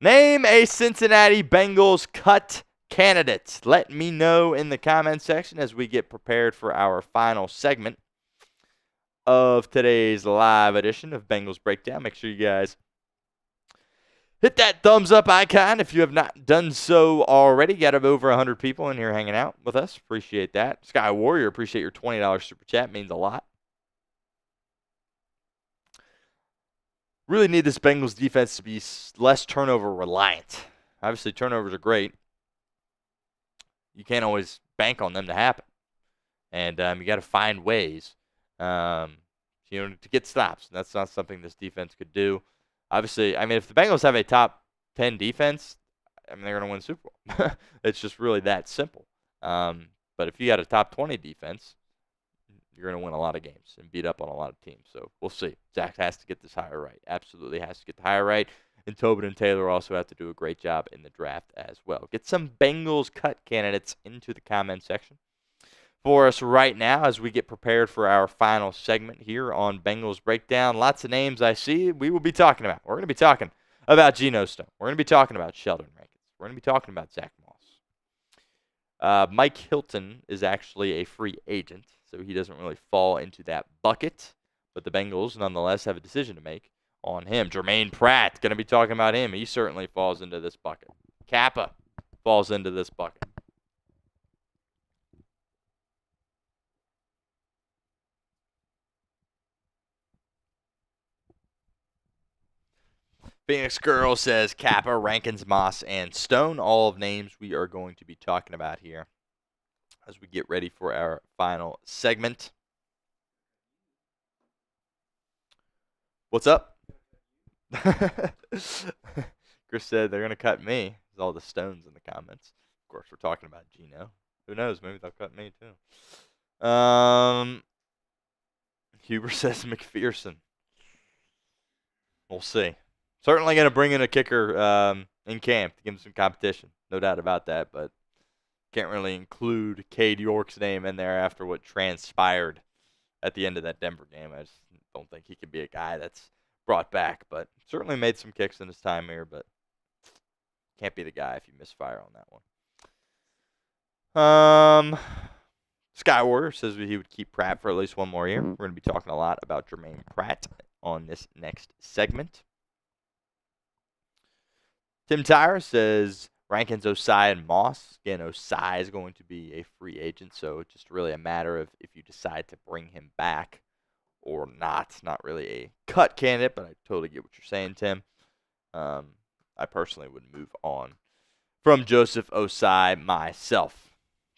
Name a Cincinnati Bengals cut candidate. Let me know in the comment section as we get prepared for our final segment of today's live edition of Bengals Breakdown. Make sure you guys hit that thumbs up icon if you have not done so already. Got over 100 people in here hanging out with us. Appreciate that. Sky Warrior, appreciate your $20 super chat. Means a lot. Really need this Bengals defense to be less turnover reliant. Obviously, turnovers are great. You can't always bank on them to happen. And you got to find ways to get stops. And that's not something this defense could do. Obviously, I mean, if the Bengals have a top 10 defense, I mean, they're going to win the Super Bowl. It's just really that simple. But if you got a top 20 defense, you're going to win a lot of games and beat up on a lot of teams. So we'll see. Zach has to get this hire right. Absolutely has to get the hire right. And Tobin and Taylor also have to do a great job in the draft as well. Get some Bengals cut candidates into the comment section. for us right now as we get prepared for our final segment here on Bengals Breakdown. Lots of names I see we will be talking about. We're going to be talking about Geno Stone. We're going to be talking about Sheldon Rankins. We're going to be talking about Zach Moss. Mike Hilton is actually a free agent, so he doesn't really fall into that bucket. But the Bengals, nonetheless, have a decision to make on him. Jermaine Pratt, going to be talking about him. He certainly falls into this bucket. Kappa falls into this bucket. Phoenix Girl says Kappa, Rankins, Moss, and Stone. All of names we are going to be talking about here as we get ready for our final segment. What's up? Chris said they're going to cut me. There's all the Stones in the comments. Of course, we're talking about Geno. Who knows? Maybe they'll cut me too. Huber says McPherson. We'll see. Certainly going to bring in a kicker in camp to give him some competition. No doubt about that, but can't really include Cade York's name in there after what transpired at the end of that Denver game. I just don't think he could be a guy that's brought back, but certainly made some kicks in his time here, but can't be the guy if you misfire on that one. Sky Warrior says he would keep Pratt for at least one more year. We're going to be talking a lot about Jermaine Pratt on this next segment. Tim Tyre says Rankins, Osai, and Moss. Again, Osai is going to be a free agent, so it's just really a matter of if you decide to bring him back or not. Not really a cut candidate, but I totally get what you're saying, Tim. I personally would move on from Joseph Osai myself.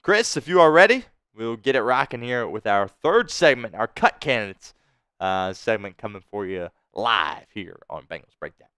Chris, if you are ready, we'll get it rocking here with our third segment, our cut candidates segment coming for you live here on Bengals Breakdown.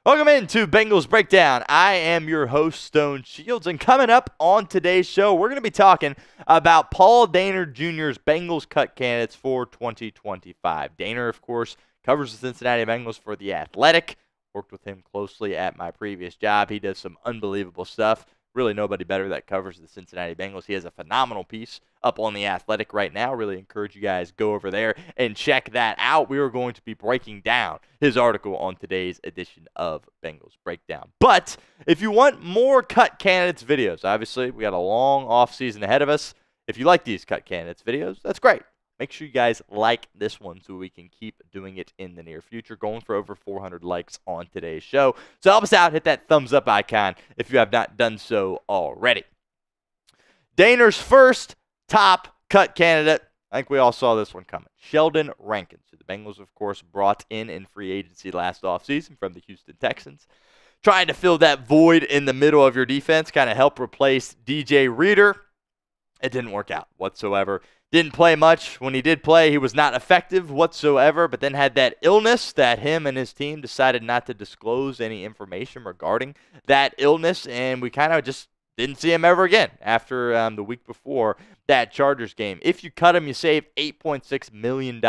Welcome into Bengals Breakdown. I am your host, Stone Shields, and coming up on today's show, we're going to be talking about Paul Dehner Jr.'s Bengals cut candidates for 2025. Dehner, of course, covers the Cincinnati Bengals for The Athletic. Worked with him closely at my previous job. He does some unbelievable stuff. Really nobody better that covers the Cincinnati Bengals. He has a phenomenal piece up on The Athletic right now. Really encourage you guys go over there and check that out. We are going to be breaking down his article on today's edition of Bengals Breakdown. But if you want more cut candidates videos, obviously we got a long offseason ahead of us. If you like these cut candidates videos, that's great. Make sure you guys like this one so we can keep doing it in the near future. Going for over 400 likes on today's show. So help us out. Hit that thumbs up icon if you have not done so already. Dehner's first top cut candidate. I think we all saw this one coming. Sheldon Rankins, who the Bengals, of course, brought in free agency last offseason from the Houston Texans. Trying to fill that void in the middle of your defense, kind of help replace DJ Reader. It didn't work out whatsoever. Didn't play much. When he did play, he was not effective whatsoever, but then had that illness that him and his team decided not to disclose any information regarding that illness, and we kind of just didn't see him ever again after the week before that Chargers game. If you cut him, you save $8.6 million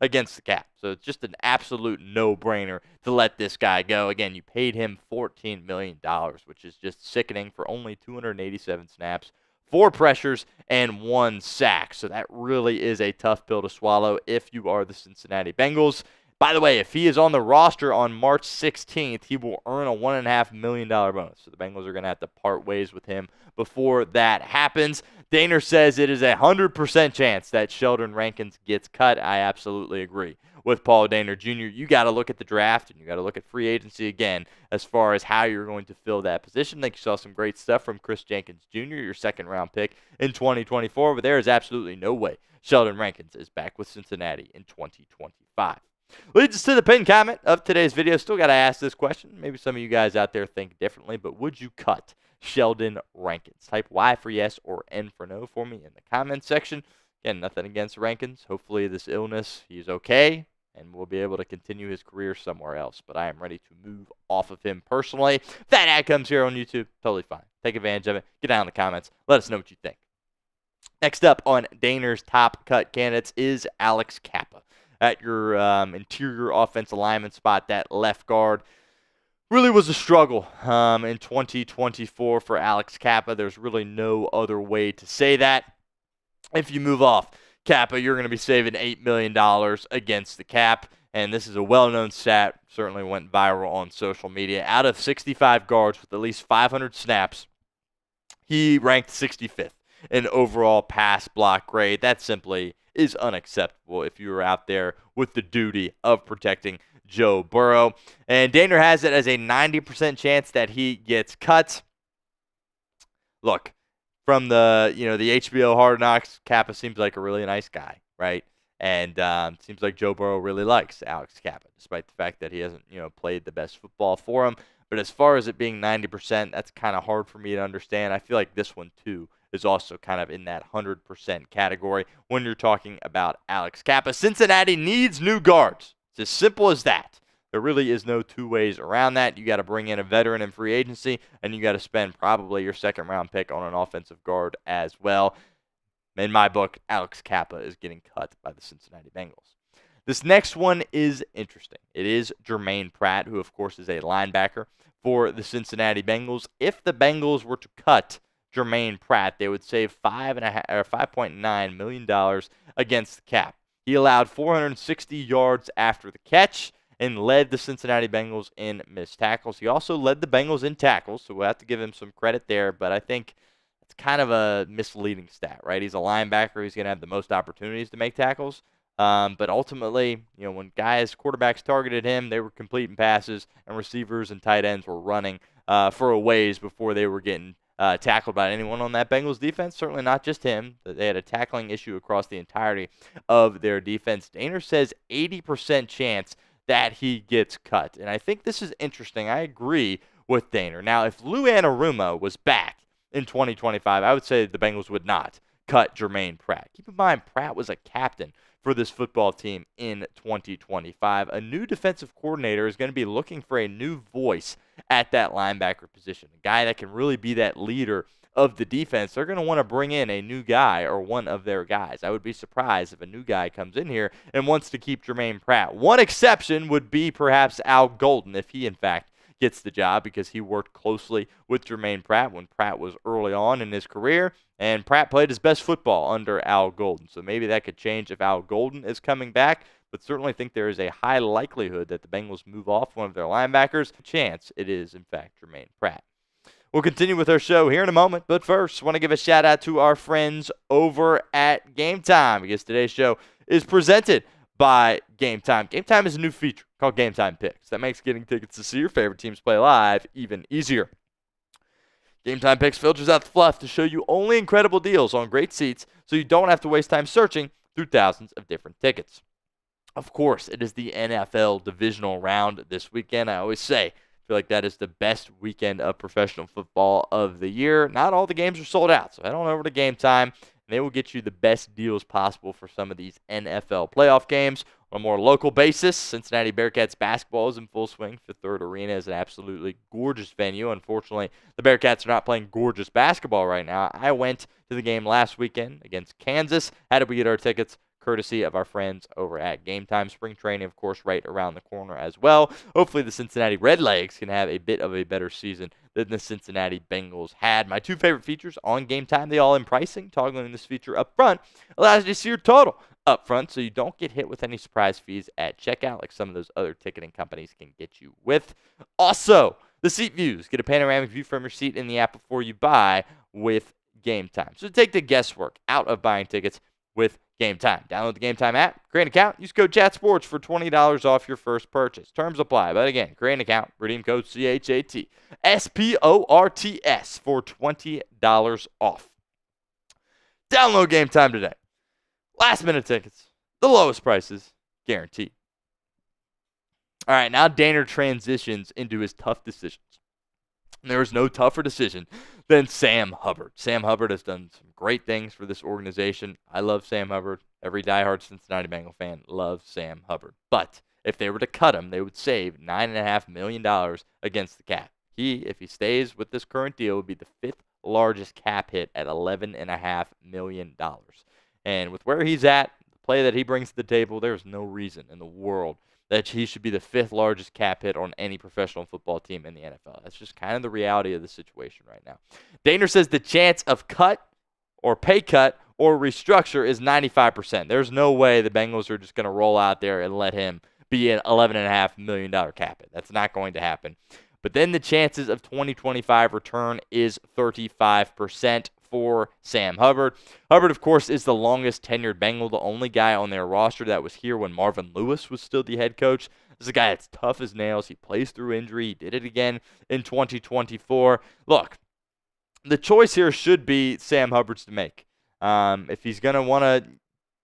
against the cap. So it's just an absolute no-brainer to let this guy go. Again, you paid him $14 million, which is just sickening for only 287 snaps. 4 pressures, and 1 sack. So that really is a tough pill to swallow if you are the Cincinnati Bengals. By the way, if he is on the roster on March 16th, he will earn a $1.5 million bonus. So the Bengals are going to have to part ways with him before that happens. Dehner says it is a 100% chance that Sheldon Rankins gets cut. I absolutely agree with Paul Dehner Jr. You got to look at the draft, and you got to look at free agency again as far as how you're going to fill that position. I think you saw some great stuff from Chris Jenkins Jr., your second-round pick in 2024, but there is absolutely no way Sheldon Rankins is back with Cincinnati in 2025. Leads us to the pinned comment of today's video. Still got to ask this question. Maybe some of you guys out there think differently, but would you cut Sheldon Rankins? Type Y for yes or N for no for me in the comment section. Again, nothing against Rankins. Hopefully this illness, he's okay, and will be able to continue his career somewhere else. But I am ready to move off of him personally. If that ad comes here on YouTube, totally fine. Take advantage of it. Get down in the comments. Let us know what you think. Next up on Dehner's top cut candidates is Alex Kappa at your interior offensive lineman spot, that left guard. really was a struggle in 2024 for Alex Kappa. There's really no other way to say that. If you move off Kappa, you're going to be saving $8 million against the cap. And this is a well-known stat, certainly went viral on social media. Out of 65 guards with at least 500 snaps, he ranked 65th in overall pass block grade. That simply is unacceptable if you were out there with the duty of protecting Joe Burrow. And Dane has it as a 90% chance that he gets cut. Look, from the HBO Hard Knocks, Kappa seems like a really nice guy, right? And seems like Joe Burrow really likes Alex Kappa, despite the fact that he hasn't played the best football for him. But as far as it being 90%, that's kind of hard for me to understand. I feel like this one too is also kind of in that 100% category when you're talking about Alex Kappa. Cincinnati needs new guards. It's as simple as that. There really is no two ways around that. You got to bring in a veteran in free agency, and you got to spend probably your second-round pick on an offensive guard as well. In my book, Alex Kappa is getting cut by the Cincinnati Bengals. This next one is interesting. It is Jermaine Pratt, who, of course, is a linebacker for the Cincinnati Bengals. If the Bengals were to cut Jermaine Pratt, they would save $5.9 million against the cap. He allowed 460 yards after the catch and led the Cincinnati Bengals in missed tackles. He also led the Bengals in tackles, so we'll have to give him some credit there, but I think it's kind of a misleading stat, right? He's a linebacker. He's going to have the most opportunities to make tackles. But ultimately, when quarterbacks targeted him, they were completing passes, and receivers and tight ends were running for a ways before they were getting tackled by anyone on that Bengals defense. Certainly not just him. They had a tackling issue across the entirety of their defense. Daner says 80% chance that he gets cut. And I think this is interesting. I agree with Daner. Now, if Lou Anarumo was back in 2025, I would say the Bengals would not cut Jermaine Pratt. Keep in mind, Pratt was a captain for this football team in 2025. A new defensive coordinator is going to be looking for a new voice at that linebacker position, a guy that can really be that leader of the defense. They're going to want to bring in a new guy or one of their guys. I would be surprised if a new guy comes in here and wants to keep Jermaine Pratt. One exception would be perhaps Al Golden, if he in fact gets the job, because he worked closely with Jermaine Pratt when Pratt was early on in his career, and Pratt played his best football under Al Golden. So maybe that could change if Al Golden is coming back, but certainly think there is a high likelihood that the Bengals move off one of their linebackers. Chance it is, in fact, Jermaine Pratt. We'll continue with our show here in a moment, but first, want to give a shout out to our friends over at Game Time, because today's show is presented by Game Time. Game Time is a new feature called Game Time Picks that makes getting tickets to see your favorite teams play live even easier. Game Time Picks filters out the fluff to show you only incredible deals on great seats, so you don't have to waste time searching through thousands of different tickets. Of course, it is the NFL divisional round this weekend. I always say, I feel like that is the best weekend of professional football of the year. Not all the games are sold out, so head on over to Game Time, and they will get you the best deals possible for some of these NFL playoff games. On a more local basis, Cincinnati Bearcats basketball is in full swing. Fifth Third Arena is an absolutely gorgeous venue. Unfortunately, the Bearcats are not playing gorgeous basketball right now. I went to the game last weekend against Kansas. How did we get our tickets? Courtesy of our friends over at Game Time. Spring training, of course, right around the corner as well. Hopefully the Cincinnati Redlegs can have a bit of a better season than the Cincinnati Bengals had. My two favorite features on Game Time, they all in pricing. Toggling this feature up front allows you to see your total up front so you don't get hit with any surprise fees at checkout like some of those other ticketing companies can get you with. Also, the seat views. Get a panoramic view from your seat in the app before you buy with Game Time. So take the guesswork out of buying tickets with Game Time. Download the Game Time app, create an account, use code ChatSports for $20 off your first purchase. Terms apply. But again, create an account, redeem code CHATSPORTS for $20 off. Download Game Time today. Last minute tickets, the lowest prices, guaranteed. All right, now Daner transitions into his tough decisions. There is no tougher decision than Sam Hubbard. Sam Hubbard has done some great things for this organization. I love Sam Hubbard. Every diehard Cincinnati Bengal fan loves Sam Hubbard. But if they were to cut him, they would save $9.5 million against the cap. If he stays with this current deal, would be the fifth largest cap hit at $11.5 million. And with where he's at, the play that he brings to the table, there's no reason in the world that he should be the 5th largest cap hit on any professional football team in the NFL. That's just kind of the reality of the situation right now. Daner says the chance of cut or pay cut or restructure is 95%. There's no way the Bengals are just going to roll out there and let him be an $11.5 million cap hit. That's not going to happen. But then the chances of 2025 return is 35% for Sam Hubbard. Hubbard, of course, is the longest tenured Bengal, the only guy on their roster that was here when Marvin Lewis was still the head coach. This is a guy that's tough as nails. He plays through injury. He did it again in 2024. Look, the choice here should be Sam Hubbard's to make. If he's going to want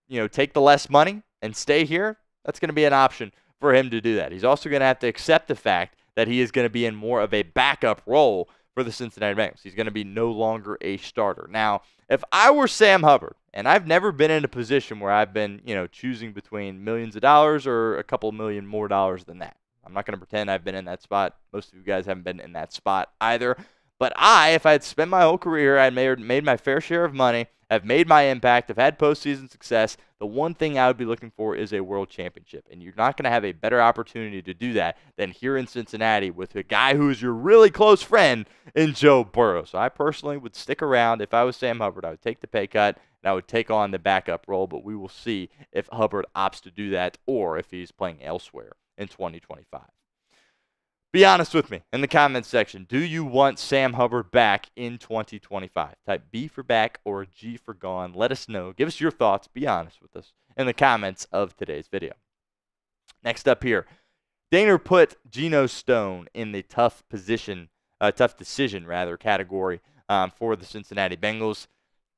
to, take the less money and stay here, that's going to be an option for him to do that. He's also going to have to accept the fact that he is going to be in more of a backup role for the Cincinnati Bengals. He's going to be no longer a starter. Now, if I were Sam Hubbard, and I've never been in a position where I've been, choosing between millions of dollars or a couple million more dollars than that. I'm not going to pretend I've been in that spot. Most of you guys haven't been in that spot either. But if I had spent my whole career, I made my fair share of money, I've made my impact, I've had postseason success, the one thing I would be looking for is a world championship. And you're not going to have a better opportunity to do that than here in Cincinnati with a guy who's your really close friend in Joe Burrow. So I personally would stick around. If I was Sam Hubbard, I would take the pay cut and I would take on the backup role. But we will see if Hubbard opts to do that or if he's playing elsewhere in 2025. Be honest with me in the comments section. Do you want Sam Hubbard back in 2025? Type B for back or G for gone. Let us know. Give us your thoughts. Be honest with us in the comments of today's video. Next up here, Daner put Geno Stone in the tough decision category for the Cincinnati Bengals.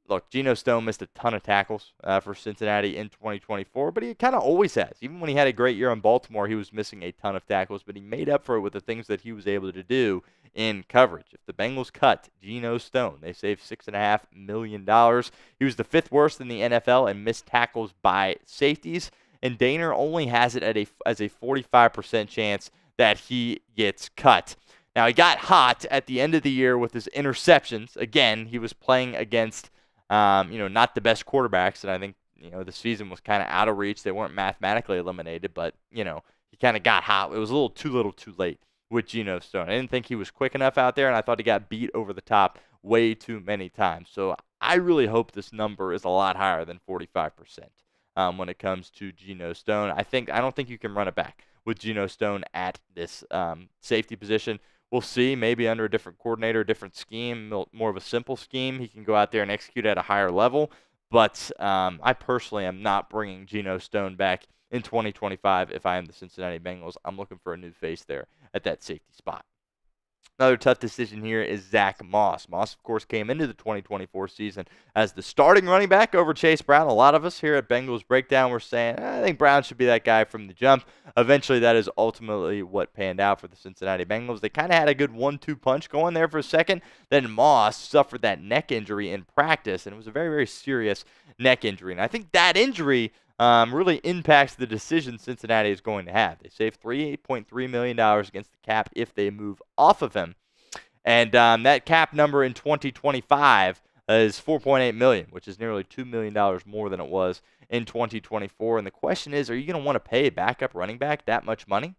Look, Geno Stone missed a ton of tackles for Cincinnati in 2024, but he kind of always has. Even when he had a great year in Baltimore, he was missing a ton of tackles, but he made up for it with the things that he was able to do in coverage. If the Bengals cut Geno Stone, they saved $6.5 million. He was the 5th worst in the NFL in missed tackles by safeties, and Daner only has it as a 45% chance that he gets cut. Now, he got hot at the end of the year with his interceptions. Again, he was playing against not the best quarterbacks, and I think, the season was kind of out of reach. They weren't mathematically eliminated, but, he kind of got hot. It was a little too late with Geno Stone. I didn't think he was quick enough out there, and I thought he got beat over the top way too many times. So I really hope this number is a lot higher than 45% when it comes to Geno Stone. I don't think you can run it back with Geno Stone at this safety position. We'll see, maybe under a different coordinator, a different scheme, more of a simple scheme. He can go out there and execute at a higher level. But I personally am not bringing Geno Stone back in 2025 if I am the Cincinnati Bengals. I'm looking for a new face there at that safety spot. Another tough decision here is Zach Moss. Moss, of course, came into the 2024 season as the starting running back over Chase Brown. A lot of us here at Bengals Breakdown were saying, I think Brown should be that guy from the jump. Eventually, that is ultimately what panned out for the Cincinnati Bengals. They kind of had a good 1-2 punch going there for a second. Then Moss suffered that neck injury in practice, and it was a very, very serious neck injury. And I think that injury really impacts the decision Cincinnati is going to have. They save $3.3 million against the cap if they move off of him. And that cap number in 2025 is $4.8 million, which is nearly $2 million more than it was in 2024. And the question is, are you going to want to pay a backup running back that much money?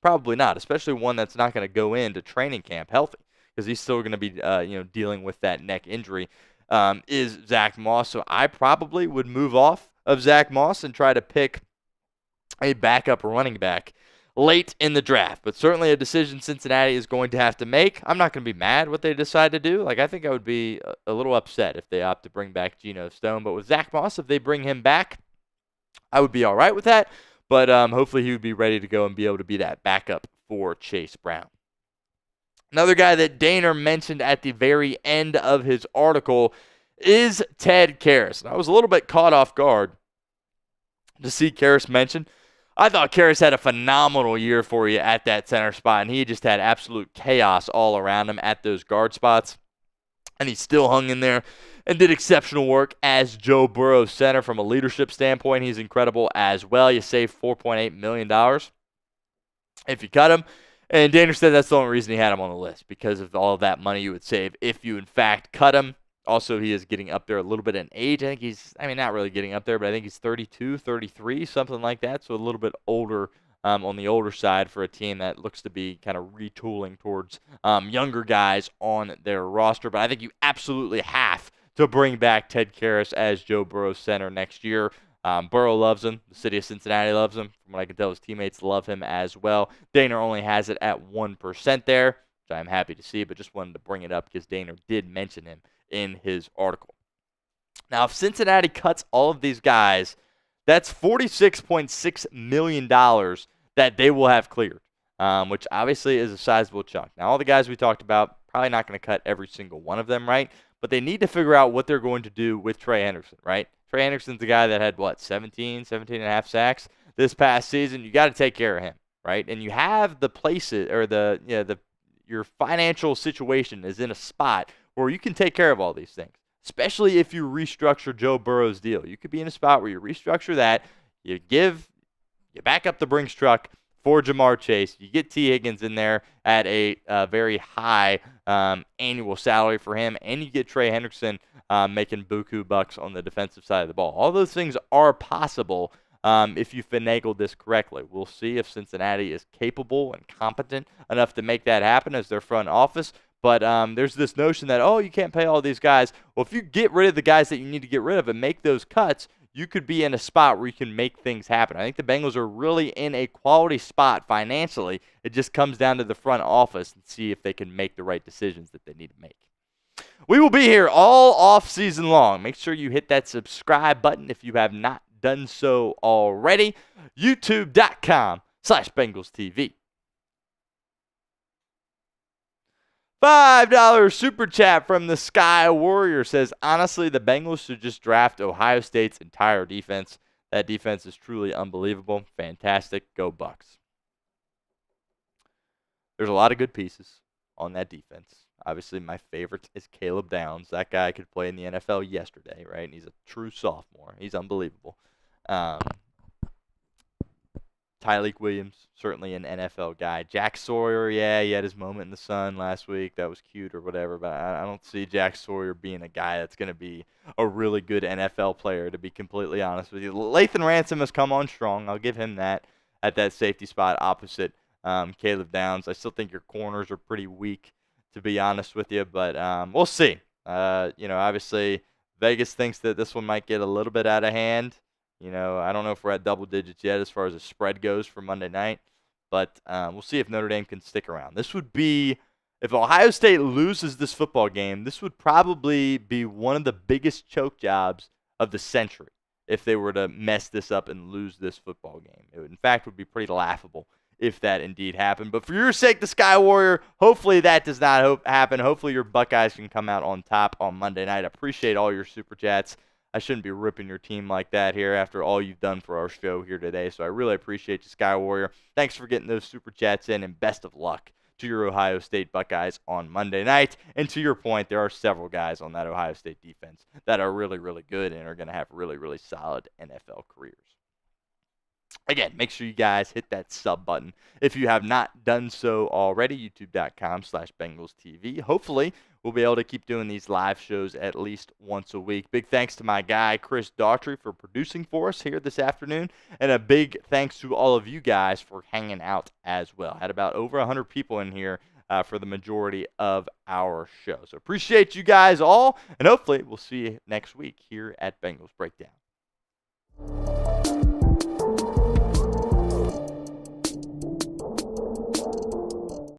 Probably not, especially one that's not going to go into training camp healthy because he's still going to be dealing with that neck injury. Is Zach Moss. So I probably would move off of Zach Moss and try to pick a backup running back late in the draft. But certainly a decision Cincinnati is going to have to make. I'm not going to be mad what they decide to do. I think I would be a little upset if they opt to bring back Geno Stone. But with Zach Moss, if they bring him back, I would be all right with that. But hopefully he would be ready to go and be able to be that backup for Chase Brown. Another guy that Daner mentioned at the very end of his article is Ted Karras. And I was a little bit caught off guard to see Karras mentioned. I thought Karras had a phenomenal year for you at that center spot, and he just had absolute chaos all around him at those guard spots. And he still hung in there and did exceptional work as Joe Burrow's center from a leadership standpoint. He's incredible as well. You save $4.8 million if you cut him. And Daner said that's the only reason he had him on the list, because of all of that money you would save if you, in fact, cut him. Also, he is getting up there a little bit in age. I think he's, not really getting up there, but I think he's 32, 33, something like that. So a little bit older, on the older side for a team that looks to be kind of retooling towards younger guys on their roster. But I think you absolutely have to bring back Ted Karras as Joe Burrow's center next year. Burrow loves him. The city of Cincinnati loves him. From what I can tell, his teammates love him as well. Dane only has it at 1% there, which I'm happy to see, but just wanted to bring it up because Dane did mention him in his article. Now, if Cincinnati cuts all of these guys, that's $46.6 million that they will have cleared, which obviously is a sizable chunk. Now, all the guys we talked about, probably not going to cut every single one of them, right? But they need to figure out what they're going to do with Trey Hendrickson, right? Trey Hendrickson's the guy that had, 17 and a half sacks this past season. You got to take care of him, right? And you have the places, or your financial situation is in a spot where you can take care of all these things, especially if you restructure Joe Burrow's deal. You could be in a spot where you restructure that, you back up the Brinks truck for Jamar Chase, you get Tee Higgins in there at a very high annual salary for him, and you get Trey Hendrickson making buku bucks on the defensive side of the ball. All those things are possible if you finagle this correctly. We'll see if Cincinnati is capable and competent enough to make that happen as their front office. But there's this notion that, you can't pay all these guys. Well, if you get rid of the guys that you need to get rid of and make those cuts, you could be in a spot where you can make things happen. I think the Bengals are really in a quality spot financially. It just comes down to the front office and see if they can make the right decisions that they need to make. We will be here all off season long. Make sure you hit that subscribe button if you have not done so already. YouTube.com/Bengals TV. $5 super chat from the Sky Warrior says, honestly, the Bengals should just draft Ohio State's entire defense. That defense is truly unbelievable. Fantastic. Go Bucks. There's a lot of good pieces on that defense. Obviously, my favorite is Caleb Downs. That guy could play in the NFL yesterday, right? And he's a true sophomore. He's unbelievable. Tyleik Williams, certainly an NFL guy. Jack Sawyer, he had his moment in the sun last week. That was cute or whatever, but I don't see Jack Sawyer being a guy that's going to be a really good NFL player, to be completely honest with you. Lathan Ransom has come on strong. I'll give him that at that safety spot opposite Caleb Downs. I still think your corners are pretty weak, to be honest with you, but we'll see. Obviously, Vegas thinks that this one might get a little bit out of hand. I don't know if we're at double digits yet as far as the spread goes for Monday night, but we'll see if Notre Dame can stick around. This would be, if Ohio State loses this football game, this would probably be one of the biggest choke jobs of the century if they were to mess this up and lose this football game. It would, in fact, would be pretty laughable if that indeed happened. But for your sake, the Sky Warrior, hopefully that does not happen. Hopefully your Buckeyes can come out on top on Monday night. I appreciate all your super chats. I shouldn't be ripping your team like that here after all you've done for our show here today. So I really appreciate you, Sky Warrior. Thanks for getting those super chats in, and best of luck to your Ohio State Buckeyes on Monday night. And to your point, there are several guys on that Ohio State defense that are really, really good and are going to have really, really solid NFL careers. Again, make sure you guys hit that sub button if you have not done so already. YouTube.com/Bengals TV. Hopefully, we'll be able to keep doing these live shows at least once a week. Big thanks to my guy, Chris Daughtry, for producing for us here this afternoon. And a big thanks to all of you guys for hanging out as well. Had about over 100 people in here for the majority of our show. So appreciate you guys all. And hopefully, we'll see you next week here at Bengals Breakdown.